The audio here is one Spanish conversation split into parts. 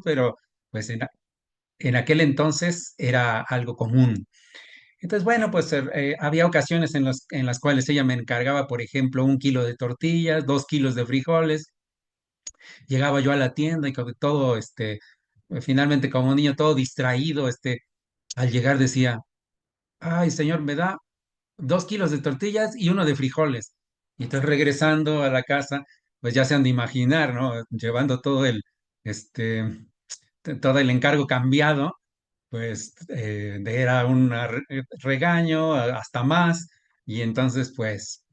pero pues en aquel entonces era algo común. Entonces, bueno, pues había ocasiones en las cuales ella me encargaba, por ejemplo, 1 kilo de tortillas, 2 kilos de frijoles. Llegaba yo a la tienda y como todo, finalmente como un niño todo distraído, al llegar decía, ay, señor, me da 2 kilos de tortillas y uno de frijoles. Y entonces regresando a la casa, pues ya se han de imaginar, ¿no? Llevando este, todo el encargo cambiado, pues era un regaño, hasta más. Y entonces, pues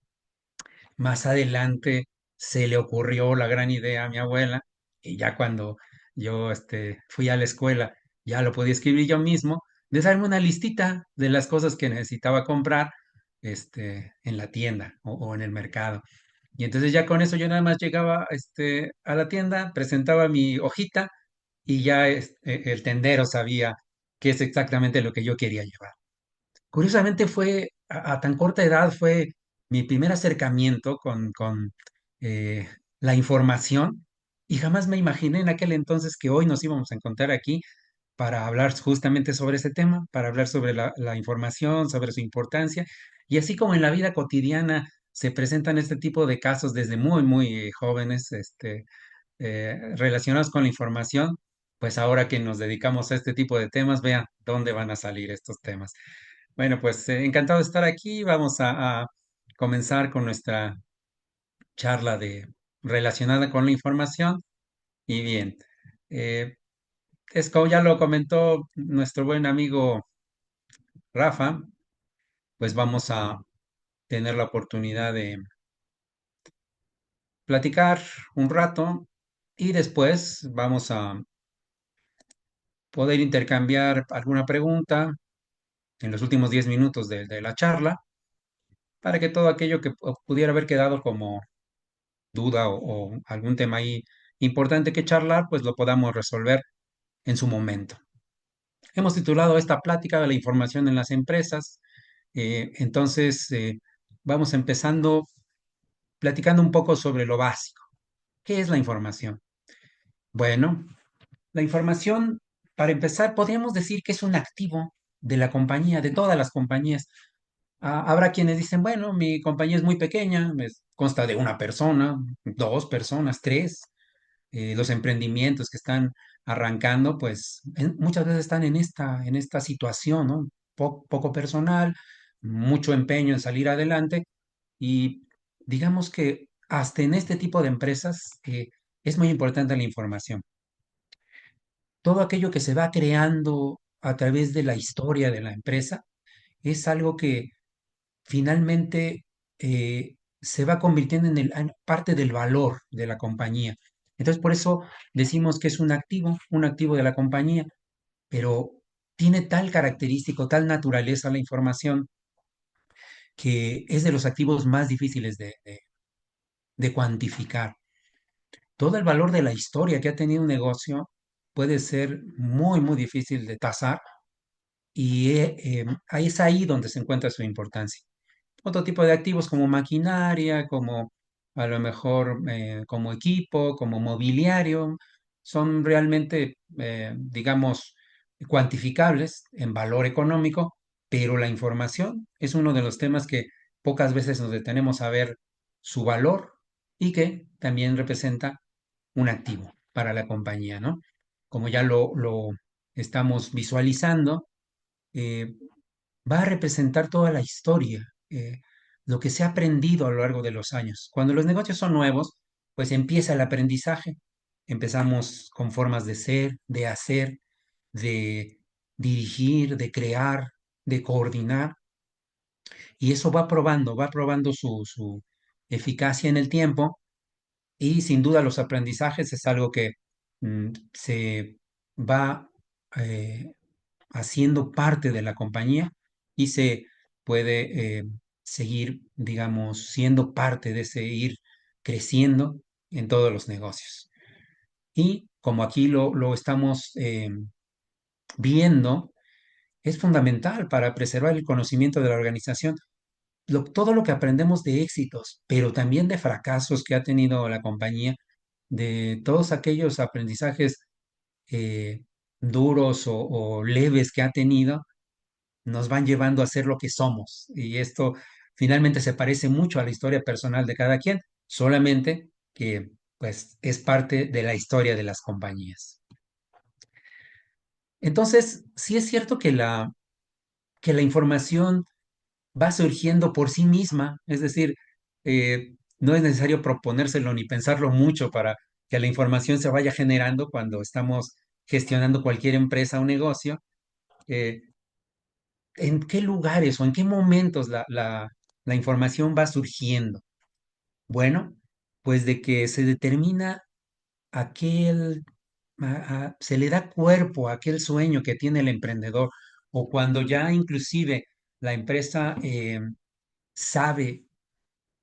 más adelante se le ocurrió la gran idea a mi abuela, y ya cuando yo fui a la escuela, ya lo podía escribir yo mismo, de darme una listita de las cosas que necesitaba comprar en la tienda o en el mercado. Y entonces ya con eso yo nada más llegaba a la tienda, presentaba mi hojita y ya el tendero sabía qué es exactamente lo que yo quería llevar. Curiosamente fue, a tan corta edad, fue mi primer acercamiento con eh, la información y jamás me imaginé en aquel entonces que hoy nos íbamos a encontrar aquí para hablar justamente sobre ese tema, para hablar sobre la información, sobre su importancia. Y así como en la vida cotidiana se presentan este tipo de casos desde muy, muy jóvenes, relacionados con la información, pues ahora que nos dedicamos a este tipo de temas, vean dónde van a salir estos temas. Bueno, pues encantado de estar aquí. Vamos a comenzar con nuestra charla relacionada con la información. Y bien, eh, es como ya lo comentó nuestro buen amigo Rafa, pues vamos a tener la oportunidad de platicar un rato y después vamos a poder intercambiar alguna pregunta en los últimos 10 minutos de la charla para que todo aquello que pudiera haber quedado como duda o algún tema ahí importante que charlar, pues lo podamos resolver en su momento. Hemos titulado esta plática de la información en las empresas. Entonces, vamos empezando platicando un poco sobre lo básico. ¿Qué es la información? Bueno, la información, para empezar, podríamos decir que es un activo de la compañía, de todas las compañías. Habrá quienes dicen, bueno, mi compañía es muy pequeña, consta de una persona, 2 personas, tres. Los emprendimientos que están arrancando, pues muchas veces están en esta situación, ¿no? Poco personal, mucho empeño en salir adelante y digamos que hasta en este tipo de empresas es muy importante la información. Todo aquello que se va creando a través de la historia de la empresa es algo que finalmente se va convirtiendo en parte del valor de la compañía. Entonces, por eso decimos que es un activo de la compañía, pero tiene tal característico, tal naturaleza la información, que es de los activos más difíciles de cuantificar. Todo el valor de la historia que ha tenido un negocio puede ser muy, muy difícil de tasar y ahí es ahí donde se encuentra su importancia. Otro tipo de activos como maquinaria, como a lo mejor como equipo, como mobiliario, son realmente, digamos, cuantificables en valor económico, pero la información es uno de los temas que pocas veces nos detenemos a ver su valor y que también representa un activo para la compañía, ¿no? Como ya lo estamos visualizando, eh, va a representar toda la historia, lo que se ha aprendido a lo largo de los años. Cuando los negocios son nuevos, pues empieza el aprendizaje. Empezamos con formas de ser, de hacer, de dirigir, de crear, de coordinar, y eso va probando su eficacia en el tiempo, y sin duda los aprendizajes es algo que se va eh, haciendo parte de la compañía y se puede seguir, digamos, siendo parte de ese ir creciendo en todos los negocios. Y como aquí lo estamos viendo, es fundamental para preservar el conocimiento de la organización. Todo lo que aprendemos de éxitos, pero también de fracasos que ha tenido la compañía, de todos aquellos aprendizajes eh, duros o leves que ha tenido, nos van llevando a ser lo que somos. Y esto finalmente se parece mucho a la historia personal de cada quien, solamente que pues es parte de la historia de las compañías. Entonces, sí es cierto que la información va surgiendo por sí misma, es decir, no es necesario proponérselo ni pensarlo mucho para que la información se vaya generando cuando estamos gestionando cualquier empresa o negocio. Eh, ¿En qué lugares o en qué momentos la información va surgiendo? Bueno, pues de que se determina aquel, se le da cuerpo a aquel sueño que tiene el emprendedor, o cuando ya inclusive la empresa sabe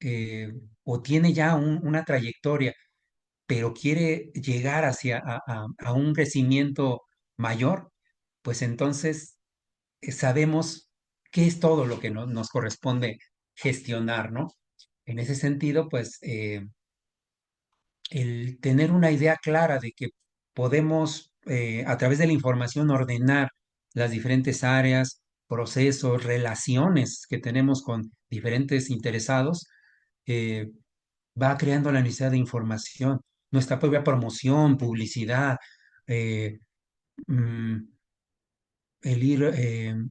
eh, o tiene ya una trayectoria, pero quiere llegar hacia a un crecimiento mayor, pues entonces sabemos qué es todo lo que nos corresponde gestionar, ¿no? En ese sentido, pues el tener una idea clara de que podemos, a través de la información, ordenar las diferentes áreas, procesos, relaciones que tenemos con diferentes interesados, eh, va creando la necesidad de información, nuestra propia promoción, publicidad, eh, mm, el ir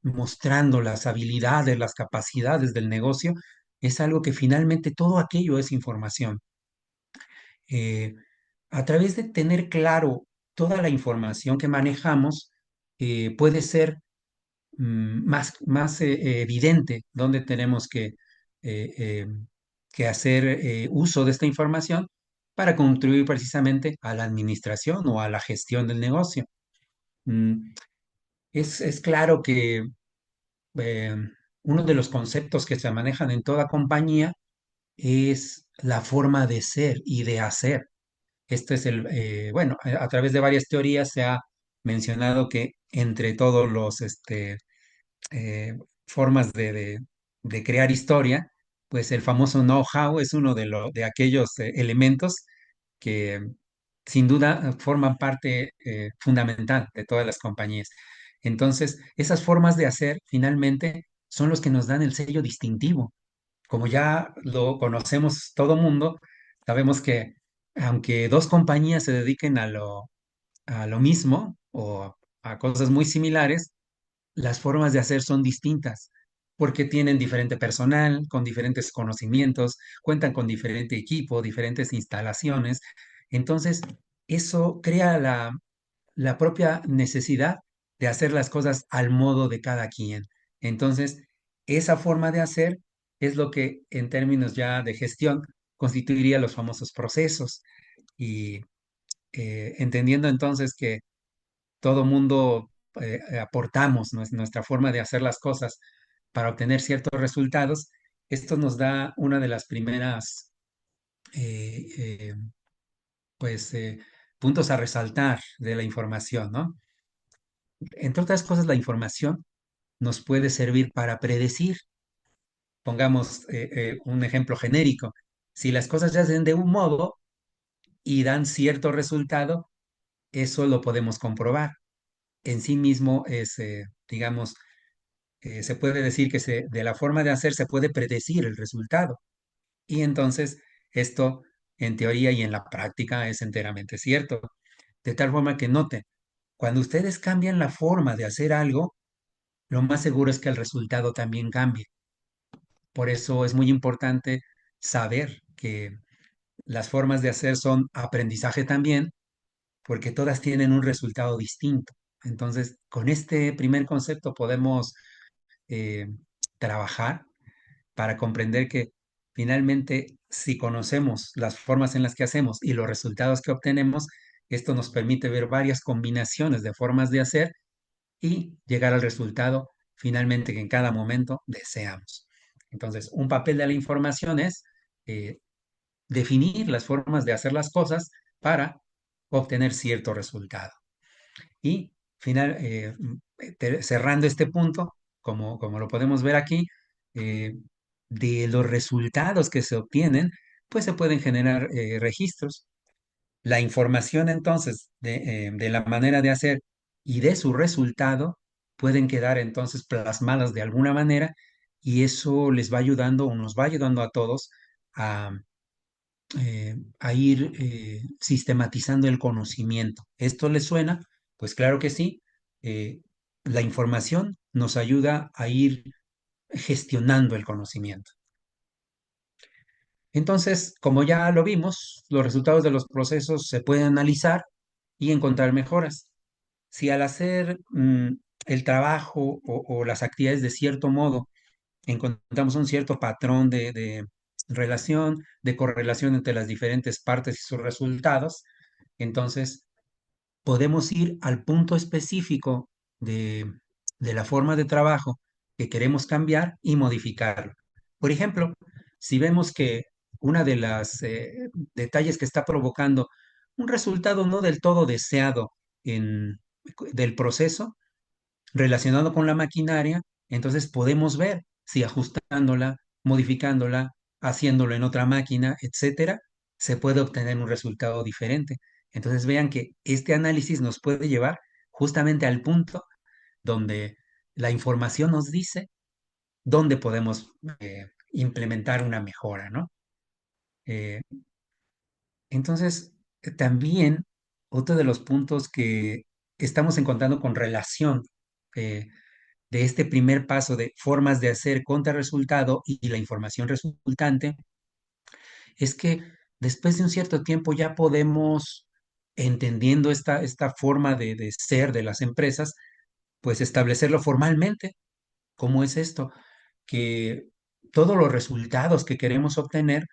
mostrando las habilidades, las capacidades del negocio, es algo que finalmente todo aquello es información. Eh, a través de tener claro toda la información que manejamos, puede ser más evidente dónde tenemos eh, eh, que hacer uso de esta información para contribuir precisamente a la administración o a la gestión del negocio. Mm, es claro que eh, uno de los conceptos que se manejan en toda compañía es la forma de ser y de hacer. Este es bueno, a través de varias teorías se ha mencionado que entre todos los eh, formas de crear historia, pues el famoso know-how es uno de aquellos elementos que sin duda forman parte fundamental de todas las compañías. Entonces, esas formas de hacer finalmente son los que nos dan el sello distintivo. Como ya lo conocemos todo mundo, sabemos que aunque dos compañías se dediquen a lo mismo o a cosas muy similares, las formas de hacer son distintas porque tienen diferente personal, con diferentes conocimientos, cuentan con diferente equipo, diferentes instalaciones. Entonces, eso crea la propia necesidad de hacer las cosas al modo de cada quien. Entonces, esa forma de hacer es lo que en términos ya de gestión constituiría los famosos procesos. Y entendiendo entonces que todo mundo aportamos nuestra forma de hacer las cosas para obtener ciertos resultados, esto nos da una de las primeras eh, eh, pues, puntos a resaltar de la información, ¿no? Entre otras cosas, la información nos puede servir para predecir. Pongamos un ejemplo genérico. Si las cosas se hacen de un modo y dan cierto resultado, eso lo podemos comprobar. En sí mismo es, digamos, se puede decir que de la forma de hacer se puede predecir el resultado. Y entonces esto en teoría y en la práctica es enteramente cierto. De tal forma que noten, cuando ustedes cambian la forma de hacer algo, lo más seguro es que el resultado también cambie. Por eso es muy importante saber que las formas de hacer son aprendizaje también, porque todas tienen un resultado distinto. Entonces, con este primer concepto podemos eh, trabajar para comprender que finalmente, si conocemos las formas en las que hacemos y los resultados que obtenemos, esto nos permite ver varias combinaciones de formas de hacer y llegar al resultado finalmente que en cada momento deseamos. Entonces, un papel de la información es eh, definir las formas de hacer las cosas para obtener cierto resultado. Y cerrando este punto, como lo podemos ver aquí, eh, de los resultados que se obtienen, pues se pueden generar registros. La información entonces de la manera de hacer y de su resultado pueden quedar entonces plasmadas de alguna manera y eso les va ayudando o nos va ayudando a todos a, a ir sistematizando el conocimiento. ¿Esto les suena? Pues claro que sí. Eh, la información nos ayuda a ir gestionando el conocimiento. Entonces, como ya lo vimos, los resultados de los procesos se pueden analizar y encontrar mejoras. Si al hacer el trabajo o las actividades de cierto modo encontramos un cierto patrón de relación, de correlación entre las diferentes partes y sus resultados, entonces podemos ir al punto específico de, de la forma de trabajo que queremos cambiar y modificarlo. Por ejemplo, si vemos que una de las detalles que está provocando un resultado no del todo deseado en, del proceso relacionado con la maquinaria, entonces podemos ver si ajustándola, modificándola, haciéndolo en otra máquina, etcétera, se puede obtener un resultado diferente. Entonces vean que este análisis nos puede llevar justamente al punto donde la información nos dice dónde podemos implementar una mejora, ¿no? Eh, entonces, también otro de los puntos que estamos encontrando con relación eh, de este primer paso de formas de hacer contra resultado y la información resultante es que después de un cierto tiempo ya podemos, entendiendo esta forma de ser de las empresas, pues establecerlo formalmente. ¿Cómo es esto? Que todos los resultados que queremos obtener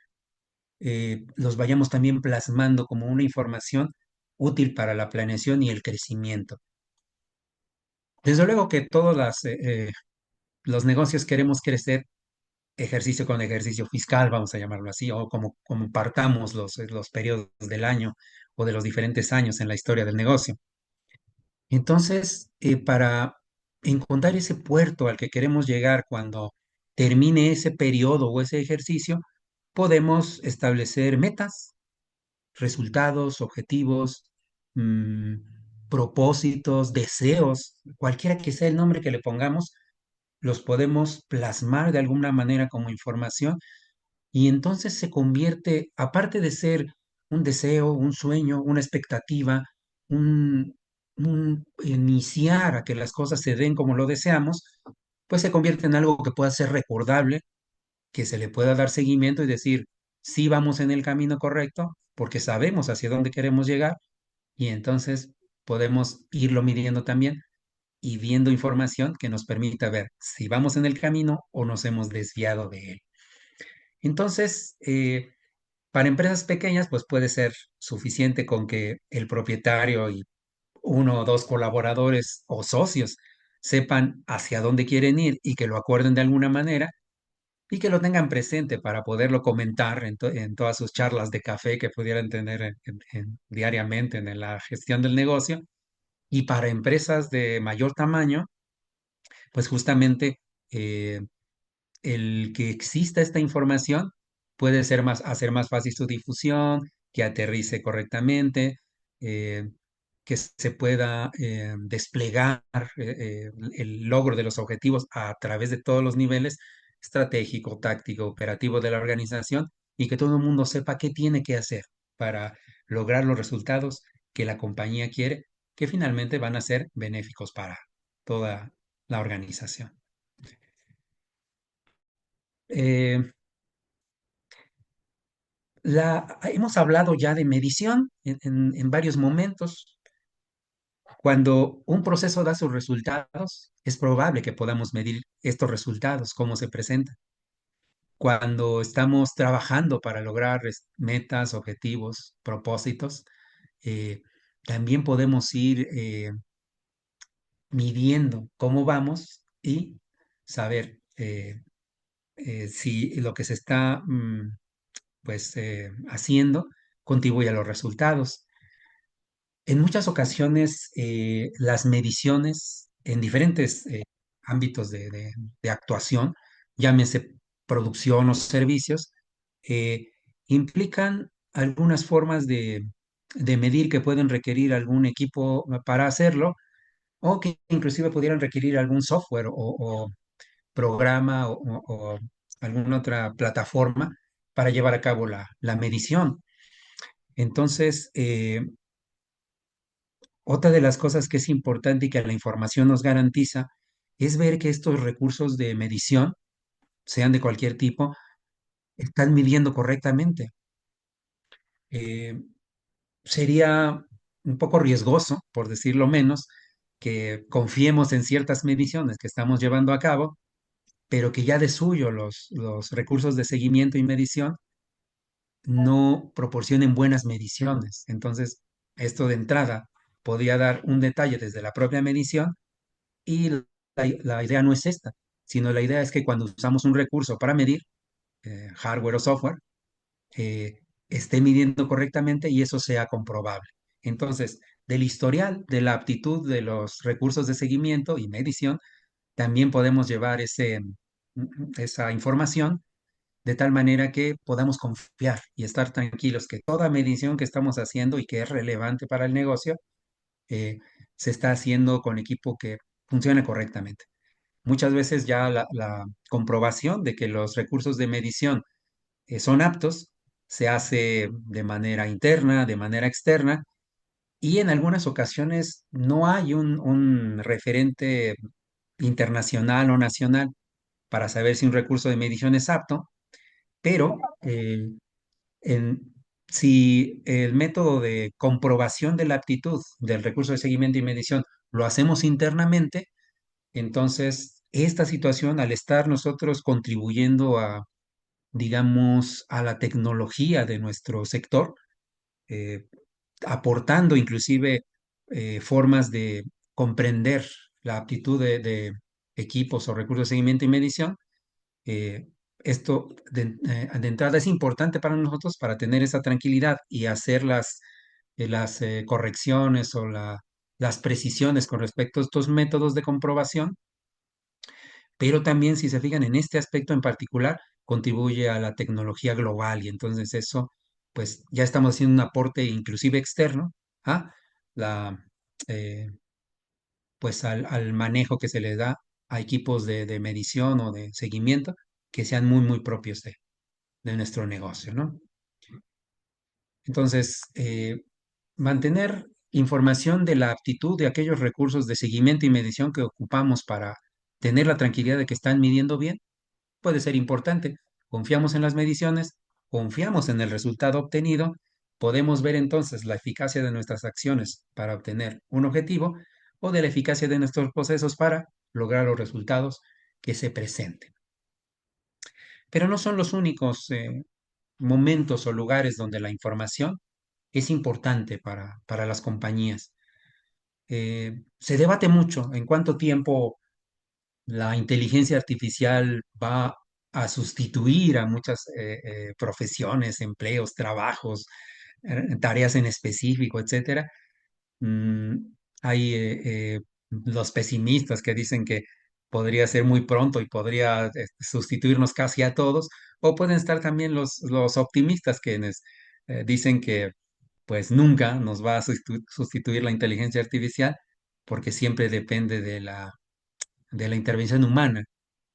los vayamos también plasmando como una información útil para la planeación y el crecimiento. Desde luego que todos los negocios queremos crecer ejercicio con ejercicio fiscal, vamos a llamarlo así, o como partamos los periodos del año o de los diferentes años en la historia del negocio. Entonces, para encontrar ese puerto al que queremos llegar cuando termine ese periodo o ese ejercicio, podemos establecer metas, resultados, objetivos, mm, propósitos, deseos, cualquiera que sea el nombre que le pongamos, los podemos plasmar de alguna manera como información y entonces se convierte, aparte de ser un deseo, un sueño, una expectativa, un, un iniciar a que las cosas se den como lo deseamos, pues se convierte en algo que pueda ser recordable, que se le pueda dar seguimiento y decir, sí vamos en el camino correcto, porque sabemos hacia dónde queremos llegar y entonces podemos irlo midiendo también y viendo información que nos permita ver si vamos en el camino o nos hemos desviado de él. Entonces, para empresas pequeñas, pues puede ser suficiente con que el propietario y uno o dos colaboradores o socios sepan hacia dónde quieren ir y que lo acuerden de alguna manera y que lo tengan presente para poderlo comentar en todas sus charlas de café que pudieran tener diariamente en la gestión del negocio. Y para empresas de mayor tamaño, pues justamente eh, el que exista esta información puede ser hacer más fácil su difusión, que aterrice correctamente, eh, que se pueda desplegar el logro de los objetivos a través de todos los niveles, estratégico, táctico, operativo de la organización, y que todo el mundo sepa qué tiene que hacer para lograr los resultados que la compañía quiere, que finalmente van a ser benéficos para toda la organización. Eh, hemos hablado ya de medición en varios momentos. Cuando un proceso da sus resultados, es probable que podamos medir estos resultados, cómo se presentan. Cuando estamos trabajando para lograr metas, objetivos, propósitos, eh, también podemos ir midiendo cómo vamos y saber si lo que se está pues, haciendo contribuye a los resultados. En muchas ocasiones, las mediciones en diferentes ámbitos de actuación, llámese producción o servicios, eh, implican algunas formas de medir que pueden requerir algún equipo para hacerlo, o que inclusive pudieran requerir algún software o programa o alguna otra plataforma para llevar a cabo la medición. Entonces, otra de las cosas que es importante y que la información nos garantiza es ver que estos recursos de medición, sean de cualquier tipo, están midiendo correctamente. Eh, Sería un poco riesgoso, por decirlo menos, que confiemos en ciertas mediciones que estamos llevando a cabo, pero que ya de suyo los recursos de seguimiento y medición no proporcionen buenas mediciones. Entonces, esto de entrada podría dar un detalle desde la propia medición y la idea no es esta, sino la idea es que cuando usamos un recurso para medir, hardware o software, esté midiendo correctamente y eso sea comprobable. Entonces, del historial de la aptitud de los recursos de seguimiento y medición, también podemos llevar esa información de tal manera que podamos confiar y estar tranquilos que toda medición que estamos haciendo y que es relevante para el negocio, eh, se está haciendo con equipo que funcione correctamente. Muchas veces ya la comprobación de que los recursos de medición son aptos se hace de manera interna, de manera externa, y en algunas ocasiones no hay un referente internacional o nacional para saber si un recurso de medición es apto, pero en, si el método de comprobación de la aptitud del recurso de seguimiento y medición lo hacemos internamente, entonces esta situación, al estar nosotros contribuyendo a, digamos, a la tecnología de nuestro sector, eh, aportando inclusive formas de comprender la aptitud de equipos o recursos de seguimiento y medición, eh, esto de entrada es importante para nosotros para tener esa tranquilidad y hacer las correcciones o las precisiones con respecto a estos métodos de comprobación, pero también, si se fijan en este aspecto en particular, contribuye a la tecnología global y entonces eso, pues ya estamos haciendo un aporte inclusive externo a la, eh, pues al manejo que se le da a equipos de medición o de seguimiento que sean muy, muy propios de nuestro negocio, ¿no? Entonces, mantener información de la aptitud de aquellos recursos de seguimiento y medición que ocupamos para tener la tranquilidad de que están midiendo bien puede ser importante. Confiamos en las mediciones, confiamos en el resultado obtenido, podemos ver entonces la eficacia de nuestras acciones para obtener un objetivo o de la eficacia de nuestros procesos para lograr los resultados que se presenten. Pero no son los únicos momentos o lugares donde la información es importante para las compañías. Se debate mucho en cuánto tiempo la inteligencia artificial va a sustituir a muchas profesiones, empleos, trabajos, tareas en específico, etcétera. Mm, Hay los pesimistas que dicen que podría ser muy pronto y podría sustituirnos casi a todos, o pueden estar también los optimistas quienes dicen que pues nunca nos va a sustituir la inteligencia artificial porque siempre depende de la intervención humana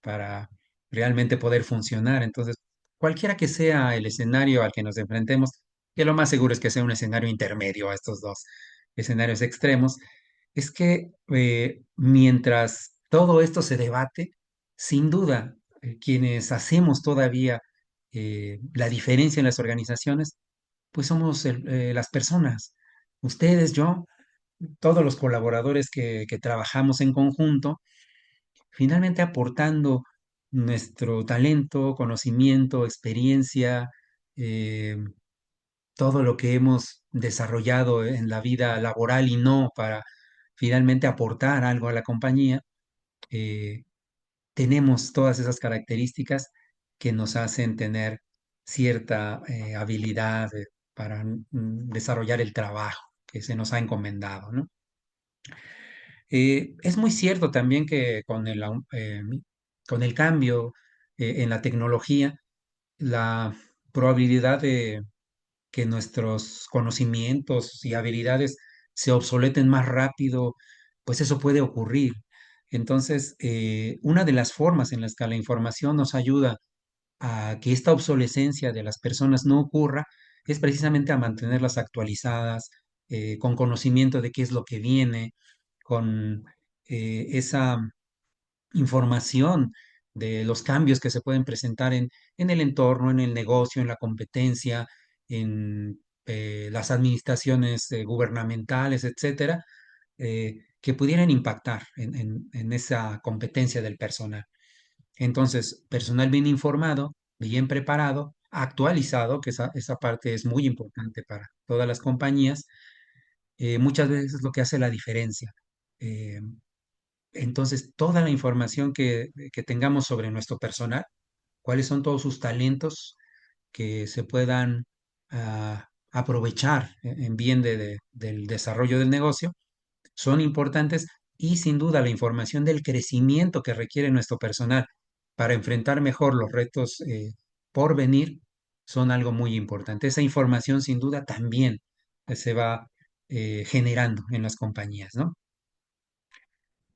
para realmente poder funcionar. Entonces, cualquiera que sea el escenario al que nos enfrentemos, que lo más seguro es que sea un escenario intermedio a estos dos escenarios extremos, es que mientras todo esto se debate, sin duda, quienes hacemos todavía la diferencia en las organizaciones, pues somos las personas, ustedes, yo, todos los colaboradores que trabajamos en conjunto, finalmente aportando nuestro talento, conocimiento, experiencia, eh, todo lo que hemos desarrollado en la vida laboral y no para finalmente aportar algo a la compañía, eh, tenemos todas esas características que nos hacen tener cierta habilidad para desarrollar el trabajo que se nos ha encomendado, ¿no? Es muy cierto también que con el cambio en la tecnología, la probabilidad de que nuestros conocimientos y habilidades se obsoleten más rápido, pues eso puede ocurrir. Entonces, una de las formas en las que la información nos ayuda a que esta obsolescencia de las personas no ocurra es precisamente a mantenerlas actualizadas, con conocimiento de qué es lo que viene, con esa información de los cambios que se pueden presentar en el entorno, en el negocio, en la competencia, en las administraciones gubernamentales, etcétera, que pudieran impactar en esa competencia del personal. Entonces, personal bien informado, bien preparado, actualizado, que esa parte es muy importante para todas las compañías, muchas veces es lo que hace la diferencia. Eh, entonces, toda la información que tengamos sobre nuestro personal, cuáles son todos sus talentos que se puedan aprovechar en bien del desarrollo del negocio, son importantes y sin duda la información del crecimiento que requiere nuestro personal para enfrentar mejor los retos por venir son algo muy importante. Esa información sin duda también se va generando en las compañías, ¿no?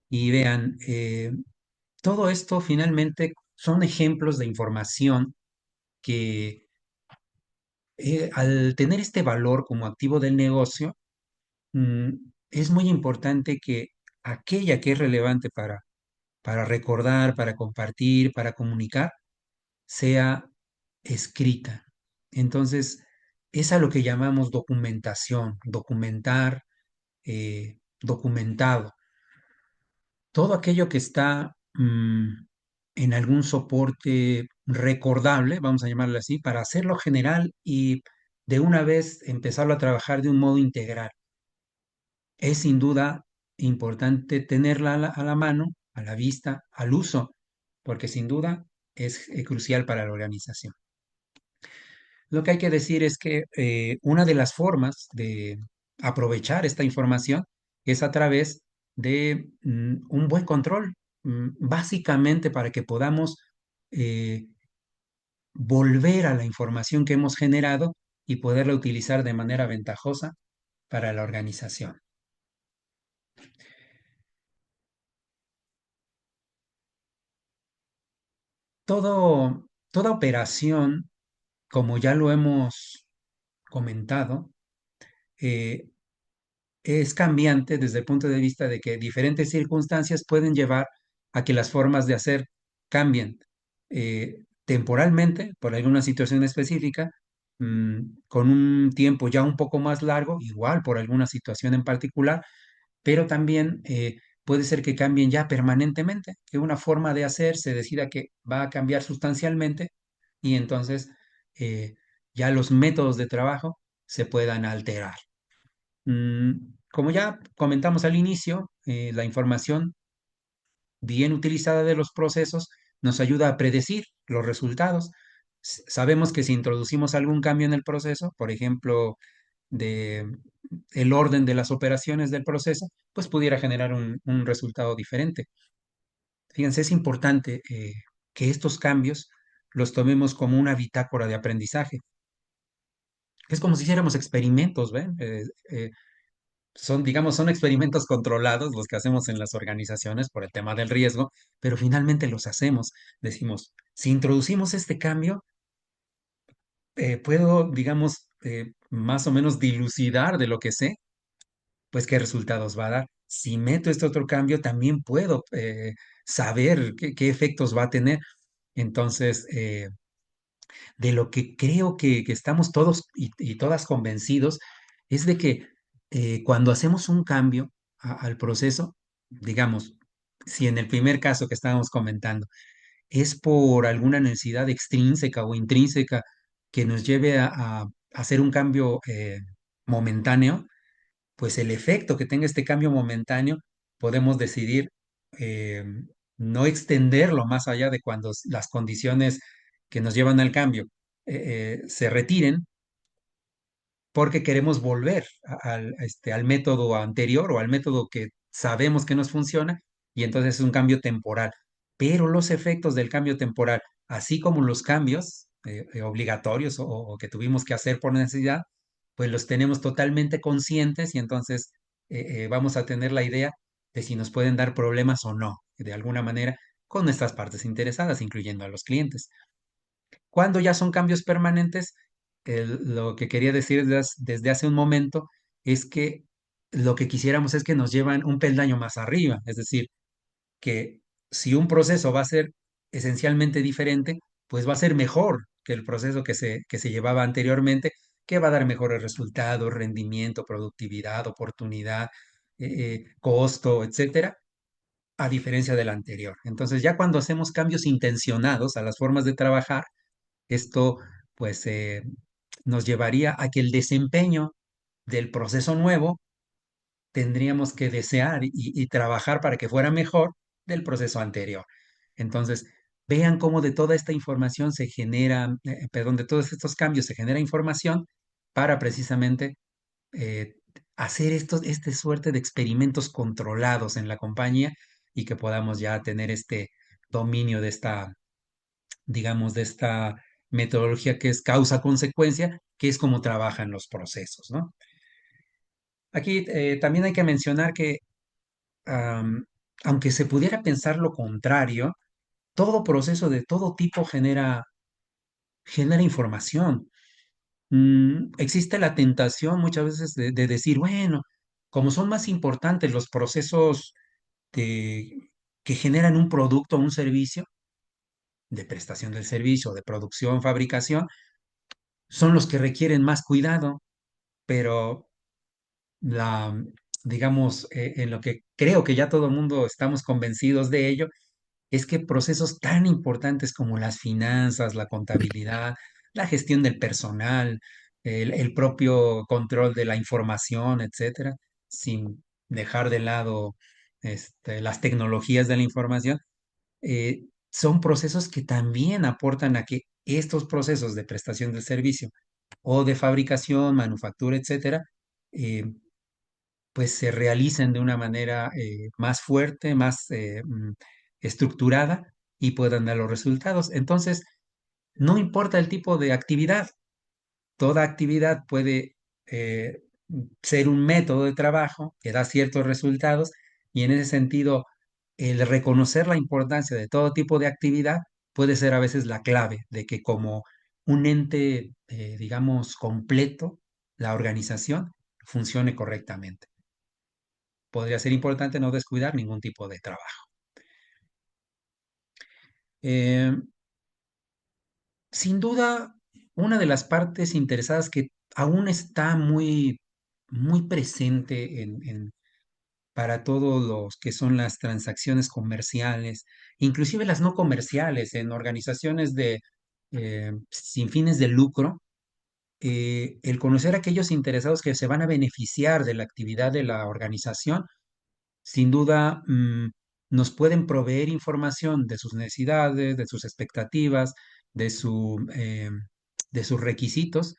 Y vean, todo esto finalmente son ejemplos de información que al tener este valor como activo del negocio, mm, es muy importante que aquella que es relevante para recordar, para compartir, para comunicar, sea escrita. Entonces, es a lo que llamamos documentación, documentar, documentado. Todo aquello que está en algún soporte recordable, vamos a llamarlo así, para hacerlo general y de una vez empezarlo a trabajar de un modo integral. Es sin duda importante tenerla a la mano, a la vista, al uso, porque sin duda es crucial para la organización. Lo que hay que decir es que una de las formas de aprovechar esta información es a través de un buen control, básicamente para que podamos eh, volver a la información que hemos generado y poderla utilizar de manera ventajosa para la organización. Toda operación, como ya lo hemos comentado, eh, es cambiante desde el punto de vista de que diferentes circunstancias pueden llevar a que las formas de hacer cambien temporalmente por alguna situación específica, con un tiempo ya un poco más largo, igual por alguna situación en particular, pero también puede ser que cambien ya permanentemente, que una forma de hacer se decida que va a cambiar sustancialmente y entonces eh, ya los métodos de trabajo se puedan alterar. Como ya comentamos al inicio, la información bien utilizada de los procesos nos ayuda a predecir los resultados. Sabemos que si introducimos algún cambio en el proceso, por ejemplo, de el orden de las operaciones del proceso, pues pudiera generar un resultado diferente. Fíjense, es importante que estos cambios los tomemos como una bitácora de aprendizaje. Es como si hiciéramos experimentos, ¿ven? Son, digamos, son experimentos controlados los que hacemos en las organizaciones por el tema del riesgo, pero finalmente los hacemos. Decimos, si introducimos este cambio, puedo, digamos, más o menos dilucidar de lo que sé, pues qué resultados va a dar. Si meto este otro cambio, también puedo saber qué efectos va a tener. Entonces, de lo que creo que estamos todos y todas convencidos es de que cuando hacemos un cambio al proceso, digamos, si en el primer caso que estábamos comentando es por alguna necesidad extrínseca o intrínseca que nos lleve a hacer un cambio momentáneo, pues el efecto que tenga este cambio momentáneo, podemos decidir eh, no extenderlo más allá de cuando las condiciones que nos llevan al cambio se retiren, porque queremos volver al método anterior o al método que sabemos que nos funciona, y entonces es un cambio temporal. Pero los efectos del cambio temporal, así como los cambios, obligatorios o que tuvimos que hacer por necesidad, pues los tenemos totalmente conscientes y entonces vamos a tener la idea de si nos pueden dar problemas o no, de alguna manera, con nuestras partes interesadas, incluyendo a los clientes. Cuando ya son cambios permanentes, lo que quería decir desde hace un momento es que lo que quisiéramos es que nos llevan un peldaño más arriba, es decir, que si un proceso va a ser esencialmente diferente, pues va a ser mejor que el proceso que se llevaba anteriormente, que va a dar mejores resultados, rendimiento, productividad, oportunidad, costo, etcétera, a diferencia del anterior. Entonces, ya cuando hacemos cambios intencionados a las formas de trabajar, esto pues nos llevaría a que el desempeño del proceso nuevo tendríamos que desear y trabajar para que fuera mejor del proceso anterior. Entonces, vean cómo de toda esta información se genera, perdón, de todos estos cambios se genera información para precisamente eh, hacer este suerte de experimentos controlados en la compañía y que podamos ya tener este dominio de esta, digamos, de esta metodología que es causa-consecuencia, que es como trabajan los procesos, ¿no? Aquí también hay que mencionar que am, aunque se pudiera pensar lo contrario, todo proceso de todo tipo genera información. Existe la tentación muchas veces de decir, bueno, como son más importantes los procesos de- que generan un producto o un servicio, de prestación del servicio, de producción, fabricación, son los que requieren más cuidado, pero la, digamos, en lo que creo que ya todo el mundo estamos convencidos de ello, es que procesos tan importantes como las finanzas, la contabilidad, la gestión del personal, el propio control de la información, etcétera, sin dejar de lado las tecnologías de la información, son procesos que también aportan a que estos procesos de prestación del servicio o de fabricación, manufactura, etcétera, eh, pues se realicen de una manera más fuerte, más estructurada y puedan dar los resultados. Entonces, no importa el tipo de actividad, toda actividad puede eh, ser un método de trabajo que da ciertos resultados y en ese sentido, el reconocer la importancia de todo tipo de actividad puede ser a veces la clave de que como un ente, digamos, completo, la organización funcione correctamente. Podría ser importante no descuidar ningún tipo de trabajo. Eh, Sin duda, una de las partes interesadas que aún está muy presente para todos los que son las transacciones comerciales, inclusive las no comerciales, en organizaciones sin fines de lucro, el conocer a aquellos interesados que se van a beneficiar de la actividad de la organización sin duda, nos pueden proveer información de sus necesidades, de sus expectativas, de de sus requisitos,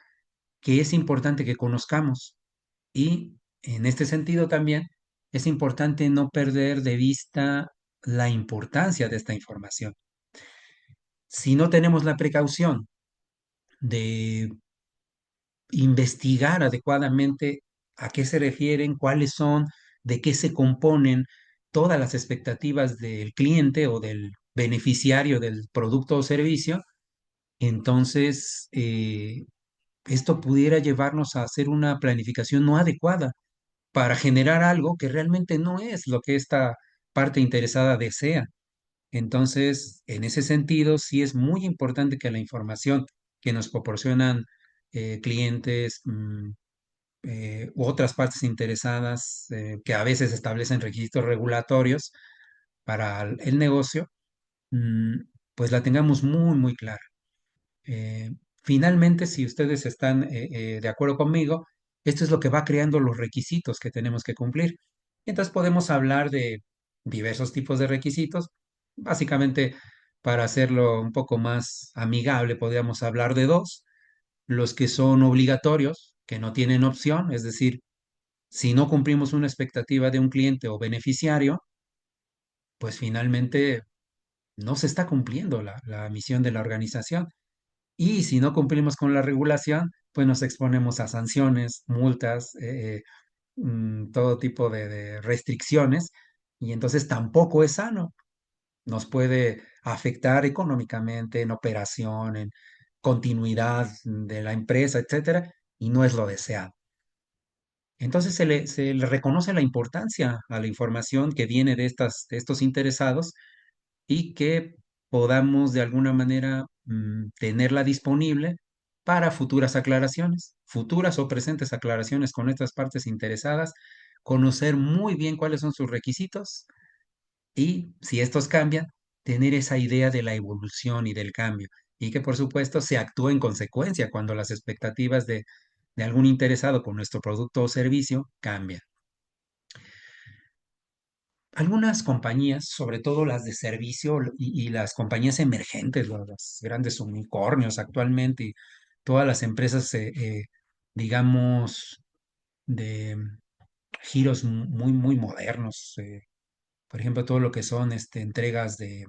que es importante que conozcamos. Y en este sentido también es importante no perder de vista la importancia de esta información. Si no tenemos la precaución de investigar adecuadamente a qué se refieren, cuáles son, de qué se componen todas las expectativas del cliente o del beneficiario del producto o servicio, entonces esto pudiera llevarnos a hacer una planificación no adecuada para generar algo que realmente no es lo que esta parte interesada desea. Entonces, en ese sentido, sí es muy importante que la información que nos proporcionan clientes, u otras partes interesadas que a veces establecen requisitos regulatorios para el negocio, mm, pues la tengamos muy clara. Eh, Finalmente, si ustedes están de acuerdo conmigo, esto es lo que va creando los requisitos que tenemos que cumplir. Entonces podemos hablar de diversos tipos de requisitos. Básicamente, para hacerlo un poco más amigable, podríamos hablar de dos. Los que son obligatorios, que no tienen opción, es decir, si no cumplimos una expectativa de un cliente o beneficiario, pues finalmente no se está cumpliendo la misión de la organización. y si no cumplimos con la regulación, pues nos exponemos a sanciones, multas, todo tipo de restricciones, y entonces tampoco es sano. Nos puede afectar económicamente, en operación, en continuidad de la empresa, etcétera, y no es lo deseado. Entonces se le reconoce la importancia a la información que viene de estos interesados y que podamos de alguna manera tenerla disponible para futuras aclaraciones, futuras o presentes aclaraciones con estas partes interesadas, conocer muy bien cuáles son sus requisitos y si estos cambian, tener esa idea de la evolución y del cambio y que por supuesto se actúe en consecuencia cuando las expectativas de algún interesado con nuestro producto o servicio cambian. Algunas compañías, sobre todo las de servicio y las compañías emergentes, los grandes unicornios actualmente, y todas las empresas, digamos, de giros muy, muy modernos, por ejemplo, todo lo que son entregas de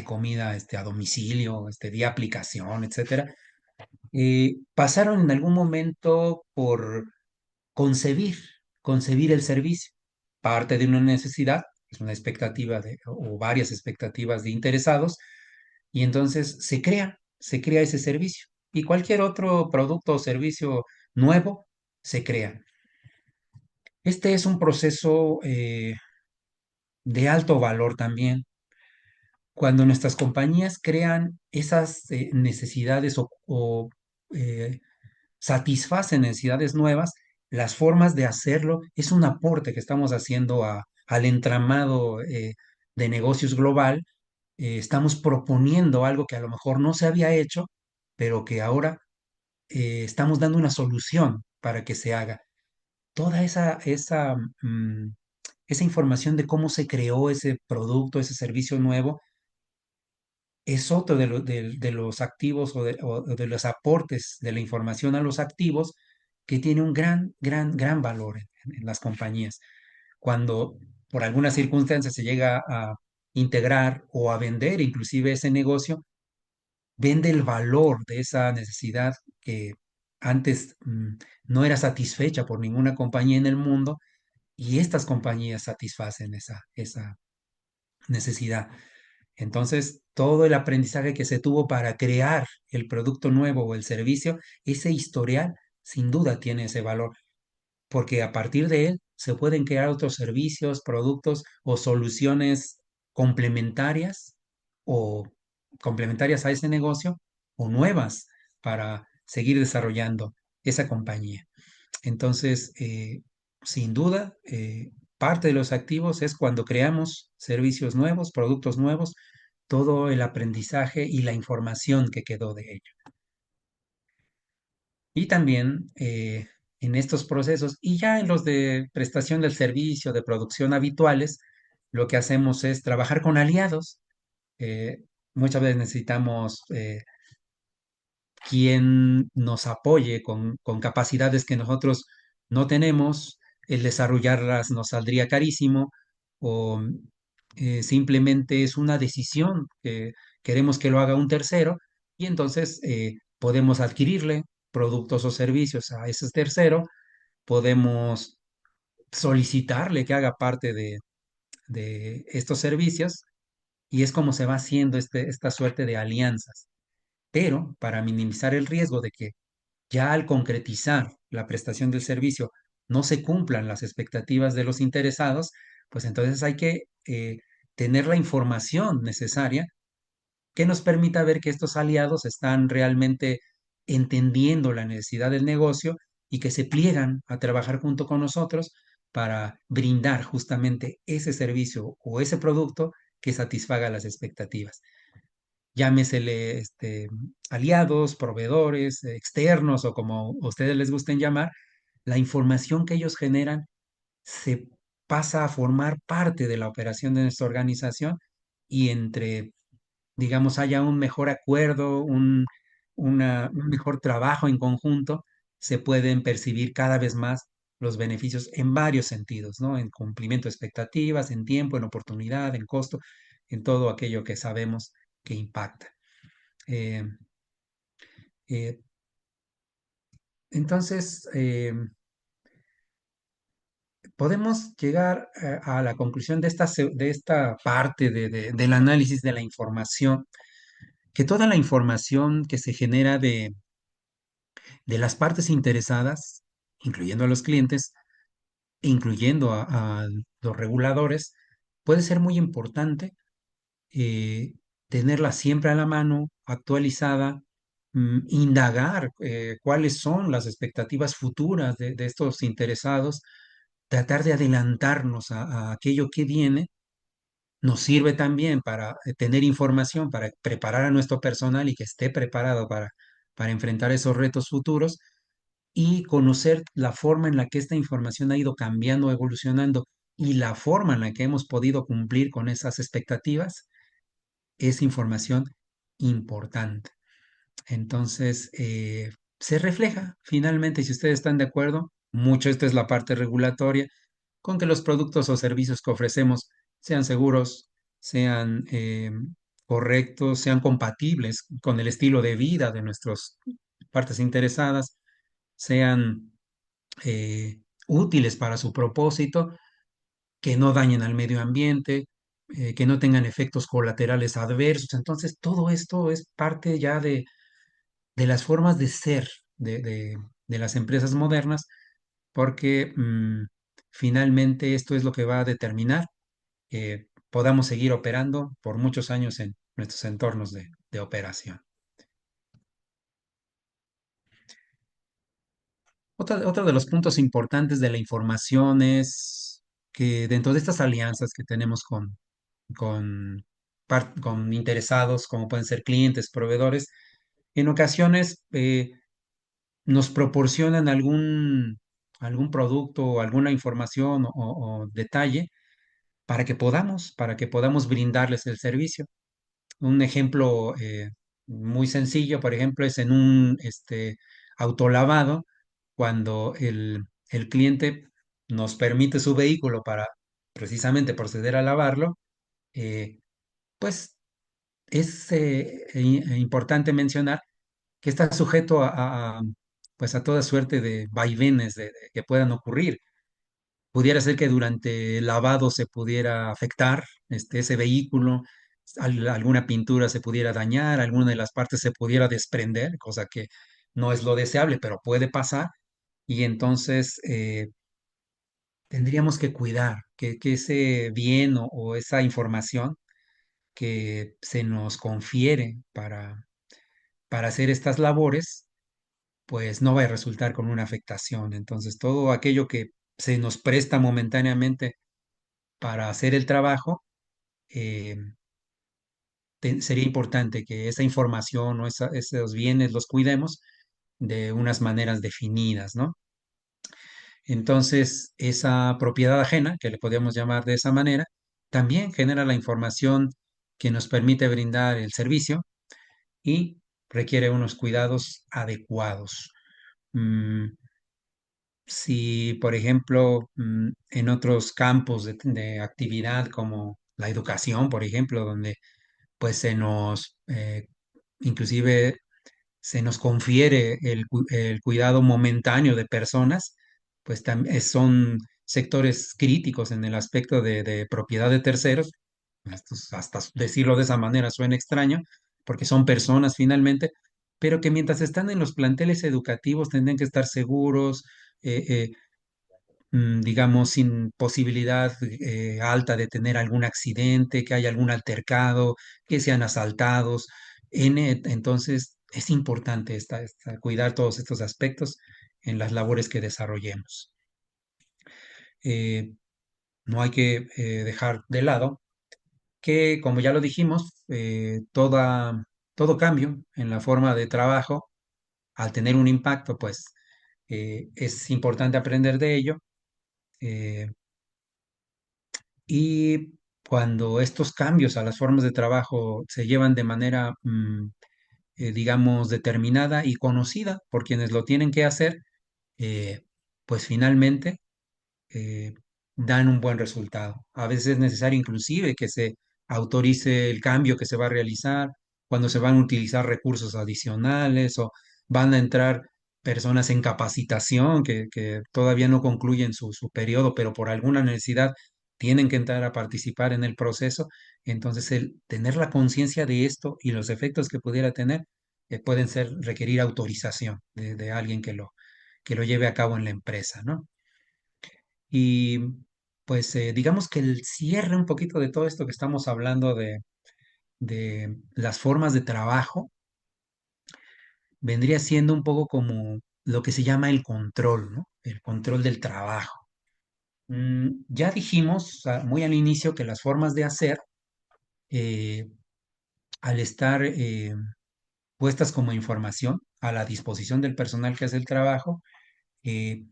comida a domicilio, vía aplicación, etcétera, pasaron en algún momento por concebir, concebir el servicio, parte de una necesidad, es una expectativa o varias expectativas de interesados, y entonces se crea ese servicio. Y cualquier otro producto o servicio nuevo se crea. Este es un proceso de alto valor también. Cuando nuestras compañías crean esas necesidades o satisfacen necesidades nuevas, las formas de hacerlo es un aporte que estamos haciendo al entramado de negocios global. Estamos proponiendo algo que a lo mejor no se había hecho, pero que ahora estamos dando una solución para que se haga. Toda esa información de cómo se creó ese producto, ese servicio nuevo, es otro de los activos o de los aportes de la información a los activos que tiene un gran, gran, gran valor en las compañías. Cuando por alguna circunstancia se llega a integrar o a vender inclusive ese negocio, vende el valor de esa necesidad que antes no era satisfecha por ninguna compañía en el mundo y estas compañías satisfacen esa necesidad. Entonces, todo el aprendizaje que se tuvo para crear el producto nuevo o el servicio, ese historial sin duda tiene ese valor, porque a partir de él se pueden crear otros servicios, productos o soluciones complementarias o complementarias a ese negocio o nuevas para seguir desarrollando esa compañía. Entonces, sin duda, parte de los activos es cuando creamos servicios nuevos, productos nuevos, todo el aprendizaje y la información que quedó de ello. Y también en estos procesos y ya en los de prestación del servicio, de producción habituales, lo que hacemos es trabajar con aliados. Eh, Muchas veces necesitamos quien nos apoye con capacidades que nosotros no tenemos, el desarrollarlas nos saldría carísimo o simplemente es una decisión que queremos que lo haga un tercero y entonces podemos adquirirle productos o servicios a ese tercero, podemos solicitarle que haga parte de estos servicios y es como se va haciendo esta suerte de alianzas. Pero para minimizar el riesgo de que ya al concretizar la prestación del servicio no se cumplan las expectativas de los interesados, pues entonces hay que tener la información necesaria que nos permita ver que estos aliados están realmente entendiendo la necesidad del negocio y que se pliegan a trabajar junto con nosotros para brindar justamente ese servicio o ese producto que satisfaga las expectativas. Llámesele aliados, proveedores, externos o como ustedes les gusten llamar, la información que ellos generan se pasa a formar parte de la operación de nuestra organización y entre, digamos, haya un mejor acuerdo, un mejor trabajo en conjunto, se pueden percibir cada vez más los beneficios en varios sentidos, ¿no? En cumplimiento de expectativas, en tiempo, en oportunidad, en costo, en todo aquello que sabemos que impacta. Eh, Eh, entonces, podemos llegar a la conclusión de de esta parte del análisis de la información, que toda la información que se genera de las partes interesadas, incluyendo a los clientes, incluyendo a los reguladores, puede ser muy importante eh, tenerla siempre a la mano, actualizada, indagar cuáles son las expectativas futuras de estos interesados, tratar de adelantarnos a aquello que viene. Nos sirve también para tener información, para preparar a nuestro personal y que esté preparado para enfrentar esos retos futuros y conocer la forma en la que esta información ha ido cambiando, evolucionando y la forma en la que hemos podido cumplir con esas expectativas es información importante. Entonces, se refleja finalmente, si ustedes están de acuerdo, mucho esta es la parte regulatoria, con que los productos o servicios que ofrecemos sean seguros, sean correctos, sean compatibles con el estilo de vida de nuestras partes interesadas, sean útiles para su propósito, que no dañen al medio ambiente, que no tengan efectos colaterales adversos. Entonces, todo esto es parte ya de las formas de ser de las empresas modernas, porque finalmente esto es lo que va a determinar que podamos seguir operando por muchos años en nuestros entornos de operación. Otro de los puntos importantes de la información es que dentro de estas alianzas que tenemos con, con interesados, como pueden ser clientes, proveedores, en ocasiones nos proporcionan algún producto o alguna información o detalle para que podamos brindarles el servicio. Un ejemplo muy sencillo, por ejemplo, es en un autolavado, cuando el cliente nos permite su vehículo para precisamente proceder a lavarlo, eh, pues es importante mencionar que está sujeto pues a toda suerte de vaivenes que puedan ocurrir. Pudiera ser que durante el lavado se pudiera afectar ese vehículo, alguna pintura se pudiera dañar, alguna de las partes se pudiera desprender, cosa que no es lo deseable, pero puede pasar. Y entonces tendríamos que cuidar que ese bien o esa información que se nos confiere para hacer estas labores, pues no va a resultar con una afectación. Entonces, todo aquello que se nos presta momentáneamente para hacer el trabajo, eh, sería importante que esa información o esos bienes los cuidemos de unas maneras definidas, ¿no? Entonces, esa propiedad ajena, que le podríamos llamar de esa manera, también genera la información que nos permite brindar el servicio y requiere unos cuidados adecuados. Mm, si, por ejemplo, en otros campos de actividad como la educación, por ejemplo, donde pues inclusive se nos confiere el cuidado momentáneo de personas, pues son sectores críticos en el aspecto de propiedad de terceros. Hasta decirlo de esa manera suena extraño, porque son personas finalmente, pero que mientras están en los planteles educativos tendrían que estar seguros, eh, eh, digamos, sin posibilidad alta de tener algún accidente, que haya algún altercado, que sean asaltados. Entonces, es importante cuidar todos estos aspectos en las labores que desarrollemos. Eh, no hay que dejar de lado que, como ya lo dijimos, todo cambio en la forma de trabajo, al tener un impacto, pues es importante aprender de ello. eh, Y cuando estos cambios a las formas de trabajo se llevan de manera, digamos, determinada y conocida por quienes lo tienen que hacer, eh, pues finalmente eh, dan un buen resultado. A veces es necesario inclusive que se autorice el cambio que se va a realizar, cuando se van a utilizar recursos adicionales van a entrar personas en capacitación que todavía no concluyen su periodo, pero por alguna necesidad tienen que entrar a participar en el proceso. Entonces, el tener la conciencia de esto y los efectos que pudiera tener pueden requerir autorización de alguien que lo lleve a cabo en la empresa, ¿no? Y pues digamos que el cierre un poquito de todo esto que estamos hablando de las formas de trabajo vendría siendo un poco como lo que se llama el control, ¿no? El control del trabajo. Ya dijimos muy al inicio que las formas de hacer, eh, al estar puestas como información a la disposición del personal que hace el trabajo, eh,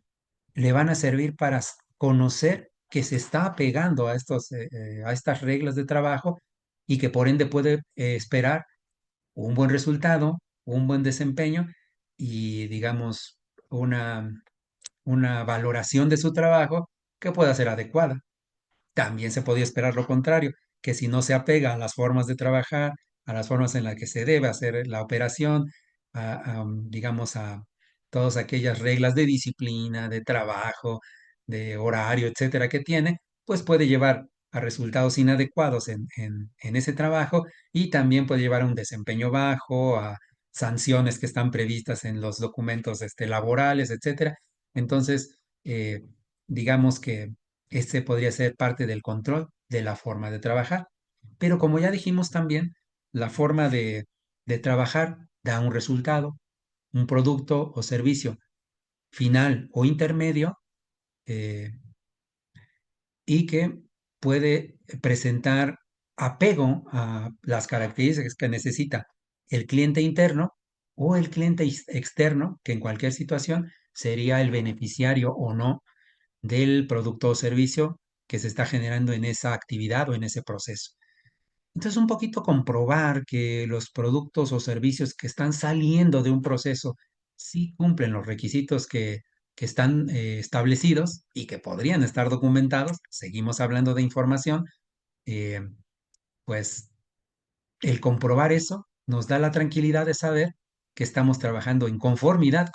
le van a servir para conocer que se está apegando a estas reglas de trabajo y que por ende puede esperar un buen resultado, un buen desempeño y, digamos, una, una valoración de su trabajo que pueda ser adecuada. También se podía esperar lo contrario, que si no se apega a las formas de trabajar, a las formas en las que se debe hacer la operación, digamos, a todas aquellas reglas de disciplina, de trabajo, de horario, etcétera, que tiene, pues puede llevar a resultados inadecuados en ese trabajo y también puede llevar a un desempeño bajo, a sanciones que están previstas en los documentos laborales, etcétera. Entonces, digamos que este podría ser parte del control de la forma de trabajar. Pero como ya dijimos también, la forma de trabajar da un resultado, un producto o servicio final o intermedio, eh, y que puede presentar apego a las características que necesita el cliente interno o el cliente externo, que en cualquier situación sería el beneficiario o no del producto o servicio que se está generando en esa actividad o en ese proceso. Entonces, un poquito comprobar que los productos o servicios que están saliendo de un proceso sí cumplen los requisitos que están establecidos y que podrían estar documentados. Seguimos hablando de información, eh, pues el comprobar eso nos da la tranquilidad de saber que estamos trabajando en conformidad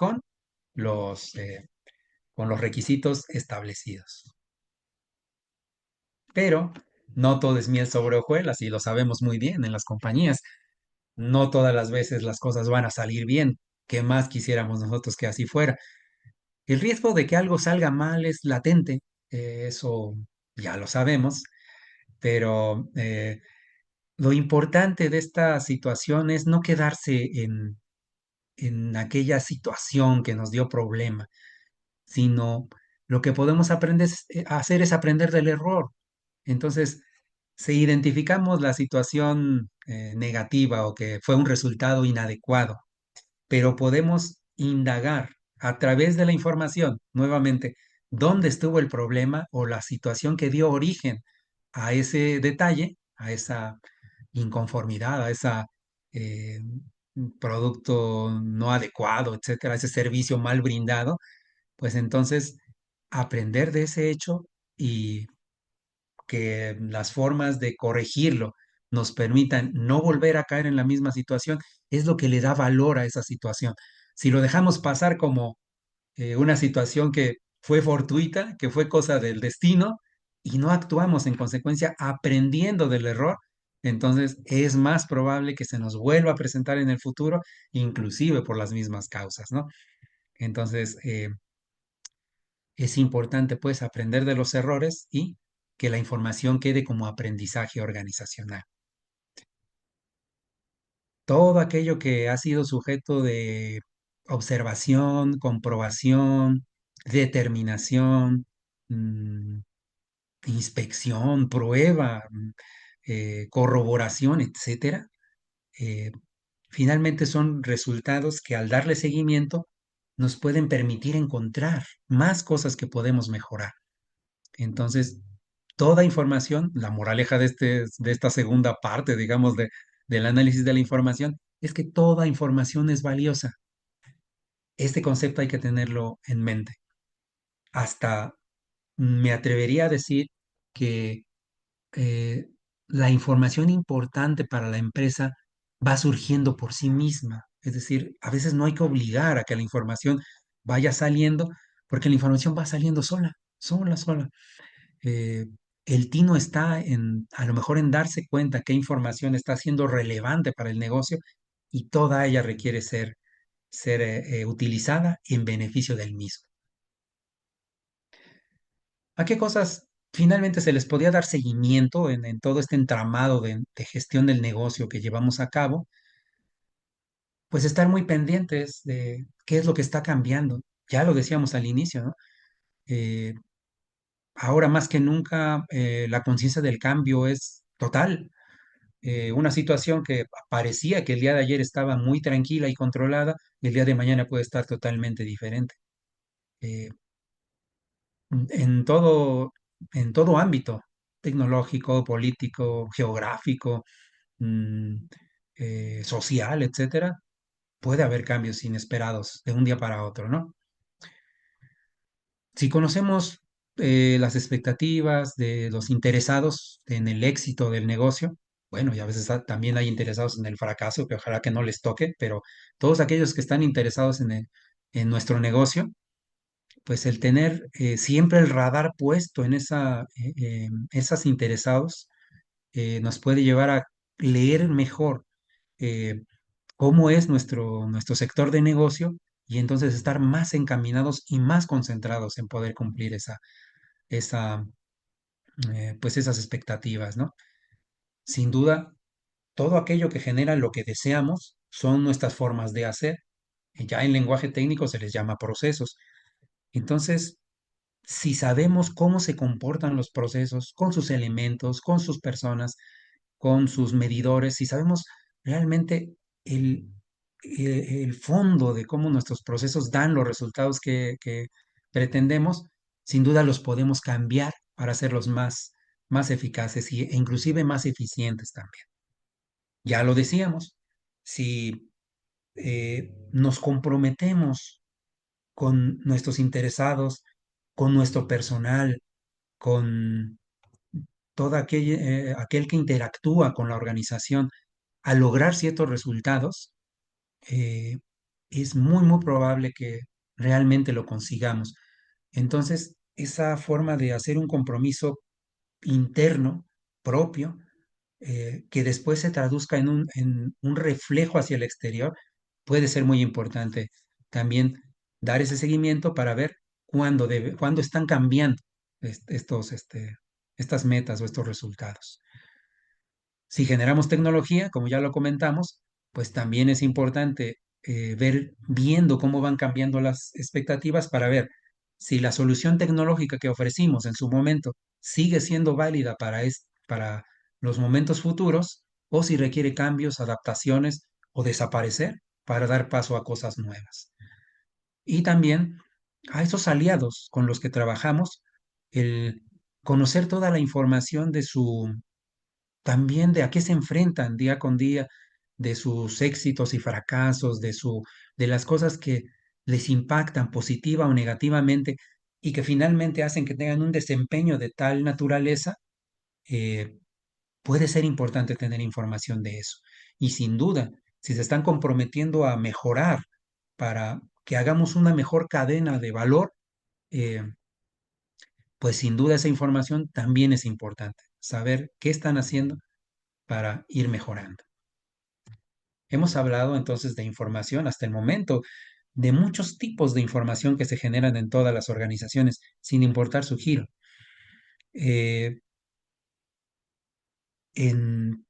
los, eh, con los requisitos establecidos. Pero no todo es miel sobre hojuelas y lo sabemos muy bien en las compañías. No todas las veces las cosas van a salir bien. ¿Qué más quisiéramos nosotros que así fuera? El riesgo de que algo salga mal es latente, eso ya lo sabemos, pero lo importante de esta situación es no quedarse en aquella situación que nos dio problema, sino lo que podemos aprender hacer es aprender del error. Entonces, si identificamos la situación negativa o que fue un resultado inadecuado, pero podemos indagar a través de la información, nuevamente, dónde estuvo el problema o la situación que dio origen a ese detalle, a esa inconformidad, a ese producto no adecuado, etcétera, ese servicio mal brindado, pues entonces aprender de ese hecho y que las formas de corregirlo nos permitan no volver a caer en la misma situación, es lo que le da valor a esa situación. Si lo dejamos pasar como una situación que fue fortuita, que fue cosa del destino, y no actuamos en consecuencia aprendiendo del error, entonces es más probable que se nos vuelva a presentar en el futuro, inclusive por las mismas causas, ¿no? Entonces, es importante pues aprender de los errores y que la información quede como aprendizaje organizacional. Todo aquello que ha sido sujeto de observación, comprobación, determinación, mm, inspección, prueba, corroboración, etcétera, eh, finalmente son resultados que al darle seguimiento nos pueden permitir encontrar más cosas que podemos mejorar. Entonces, toda información, la moraleja de esta segunda parte, digamos, del análisis de la información, es que toda información es valiosa. Este concepto hay que tenerlo en mente. Hasta me atrevería a decir que la información importante para la empresa va surgiendo por sí misma. Es decir, a veces no hay que obligar a que la información vaya saliendo, porque la información va saliendo sola, sola, sola. Eh, el tino está a lo mejor en darse cuenta qué información está siendo relevante para el negocio y toda ella requiere ser utilizada en beneficio del mismo. ¿A qué cosas finalmente se les podía dar seguimiento en todo este entramado de gestión del negocio que llevamos a cabo? Pues estar muy pendientes de qué es lo que está cambiando. Ya lo decíamos al inicio, ¿no? Eh, ahora más que nunca la conciencia del cambio es total. Una situación que parecía que el día de ayer estaba muy tranquila y controlada, el día de mañana puede estar totalmente diferente. Eh, en todo, en todo ámbito, tecnológico, político, geográfico, mm, social, etcétera, puede haber cambios inesperados de un día para otro, ¿no? Si conocemos las expectativas de los interesados en el éxito del negocio, bueno, y a veces también hay interesados en el fracaso, que ojalá que no les toque, pero todos aquellos que están interesados en nuestro negocio, pues el tener siempre el radar puesto en esas interesados nos puede llevar a leer mejor eh, cómo es nuestro sector de negocio y entonces estar más encaminados y más concentrados en poder cumplir esa, pues esas expectativas, ¿no? Sin duda, todo aquello que genera lo que deseamos son nuestras formas de hacer. Ya en lenguaje técnico se les llama procesos. Entonces, si sabemos cómo se comportan los procesos con sus elementos, con sus personas, con sus medidores, si sabemos realmente el, el fondo de cómo nuestros procesos dan los resultados que pretendemos, sin duda los podemos cambiar para hacerlos más eficaces e inclusive más eficientes también. Ya lo decíamos, si nos comprometemos con nuestros interesados, con nuestro personal, con todo aquel que interactúa con la organización a lograr ciertos resultados, eh, es muy probable que realmente lo consigamos. Entonces, esa forma de hacer un compromiso interno, propio, que después se traduzca en un reflejo hacia el exterior, puede ser muy importante. También dar ese seguimiento para ver cuándo están cambiando estas metas o estos resultados. Si generamos tecnología, como ya lo comentamos, pues también es importante viendo cómo van cambiando las expectativas para ver si la solución tecnológica que ofrecimos en su momento sigue siendo válida para los momentos futuros o si requiere cambios, adaptaciones o desaparecer para dar paso a cosas nuevas. Y también a esos aliados con los que trabajamos, el conocer toda la información también de a qué se enfrentan día con día, de sus éxitos y fracasos, de las cosas que les impactan positiva o negativamente y que finalmente hacen que tengan un desempeño de tal naturaleza, eh, puede ser importante tener información de eso. Y sin duda, si se están comprometiendo a mejorar para que hagamos una mejor cadena de valor, eh, pues sin duda esa información también es importante. Saber qué están haciendo para ir mejorando. Hemos hablado entonces de información hasta el momento, de muchos tipos de información que se generan en todas las organizaciones, sin importar su giro. Eh, en,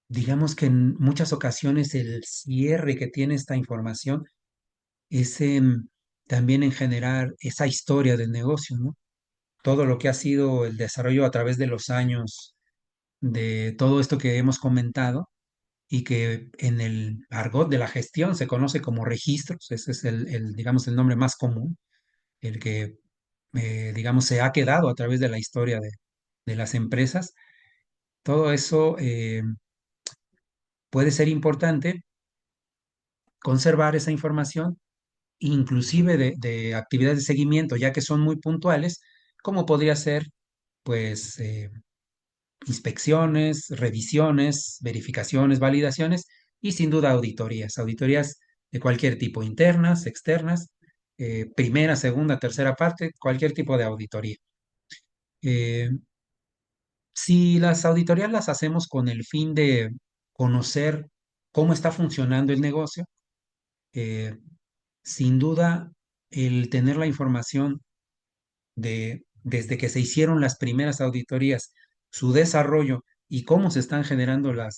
digamos que en muchas ocasiones el cierre que tiene esta información es también en generar esa historia del negocio, ¿no? Todo lo que ha sido el desarrollo a través de los años de todo esto que hemos comentado y que en el argot de la gestión se conoce como registros, ese es digamos, el nombre más común, el que, digamos, se ha quedado a través de la historia de las empresas. Todo eso puede ser importante, conservar esa información, inclusive de actividades de seguimiento, ya que son muy puntuales, como podría ser, pues, inspecciones, revisiones, verificaciones, validaciones, y sin duda auditorías, auditorías de cualquier tipo, internas, externas, primera, segunda, tercera parte, cualquier tipo de auditoría. Eh, si las auditorías las hacemos con el fin de conocer cómo está funcionando el negocio, eh, sin duda el tener la información desde que se hicieron las primeras auditorías, su desarrollo y cómo se están generando los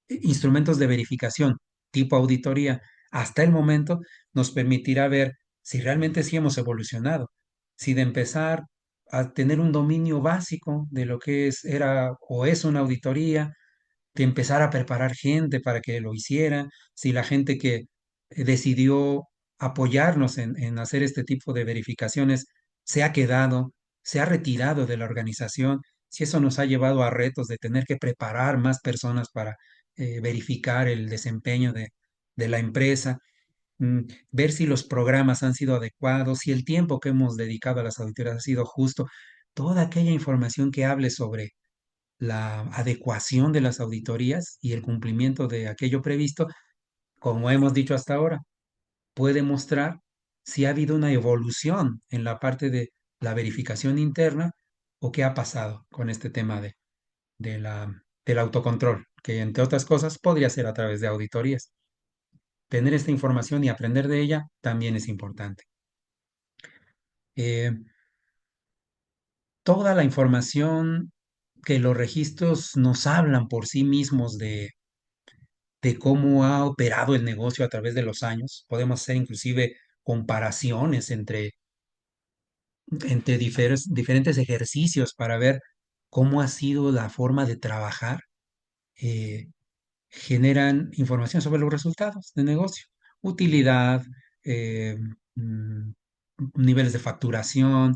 instrumentos de verificación tipo auditoría hasta el momento, nos permitirá ver si realmente sí hemos evolucionado, si de empezar a tener un dominio básico de lo que era o es una auditoría, de empezar a preparar gente para que lo hiciera, si la gente que decidió apoyarnos en hacer este tipo de verificaciones se ha quedado, se ha retirado de la organización, si eso nos ha llevado a retos de tener que preparar más personas para verificar el desempeño de la empresa, mm, ver si los programas han sido adecuados, si el tiempo que hemos dedicado a las auditorías ha sido justo, toda aquella información que hable sobre la adecuación de las auditorías y el cumplimiento de aquello previsto, como hemos dicho hasta ahora, puede mostrar si ha habido una evolución en la parte de la verificación interna o qué ha pasado con este tema del autocontrol, que entre otras cosas podría ser a través de auditorías. Tener esta información y aprender de ella también es importante. Eh, Toda la información que los registros nos hablan por sí mismos de cómo ha operado el negocio a través de los años. Podemos hacer inclusive comparaciones entre diferentes ejercicios para ver cómo ha sido la forma de trabajar. eh, Generan información sobre los resultados de negocio, utilidad, eh, mm, niveles de facturación,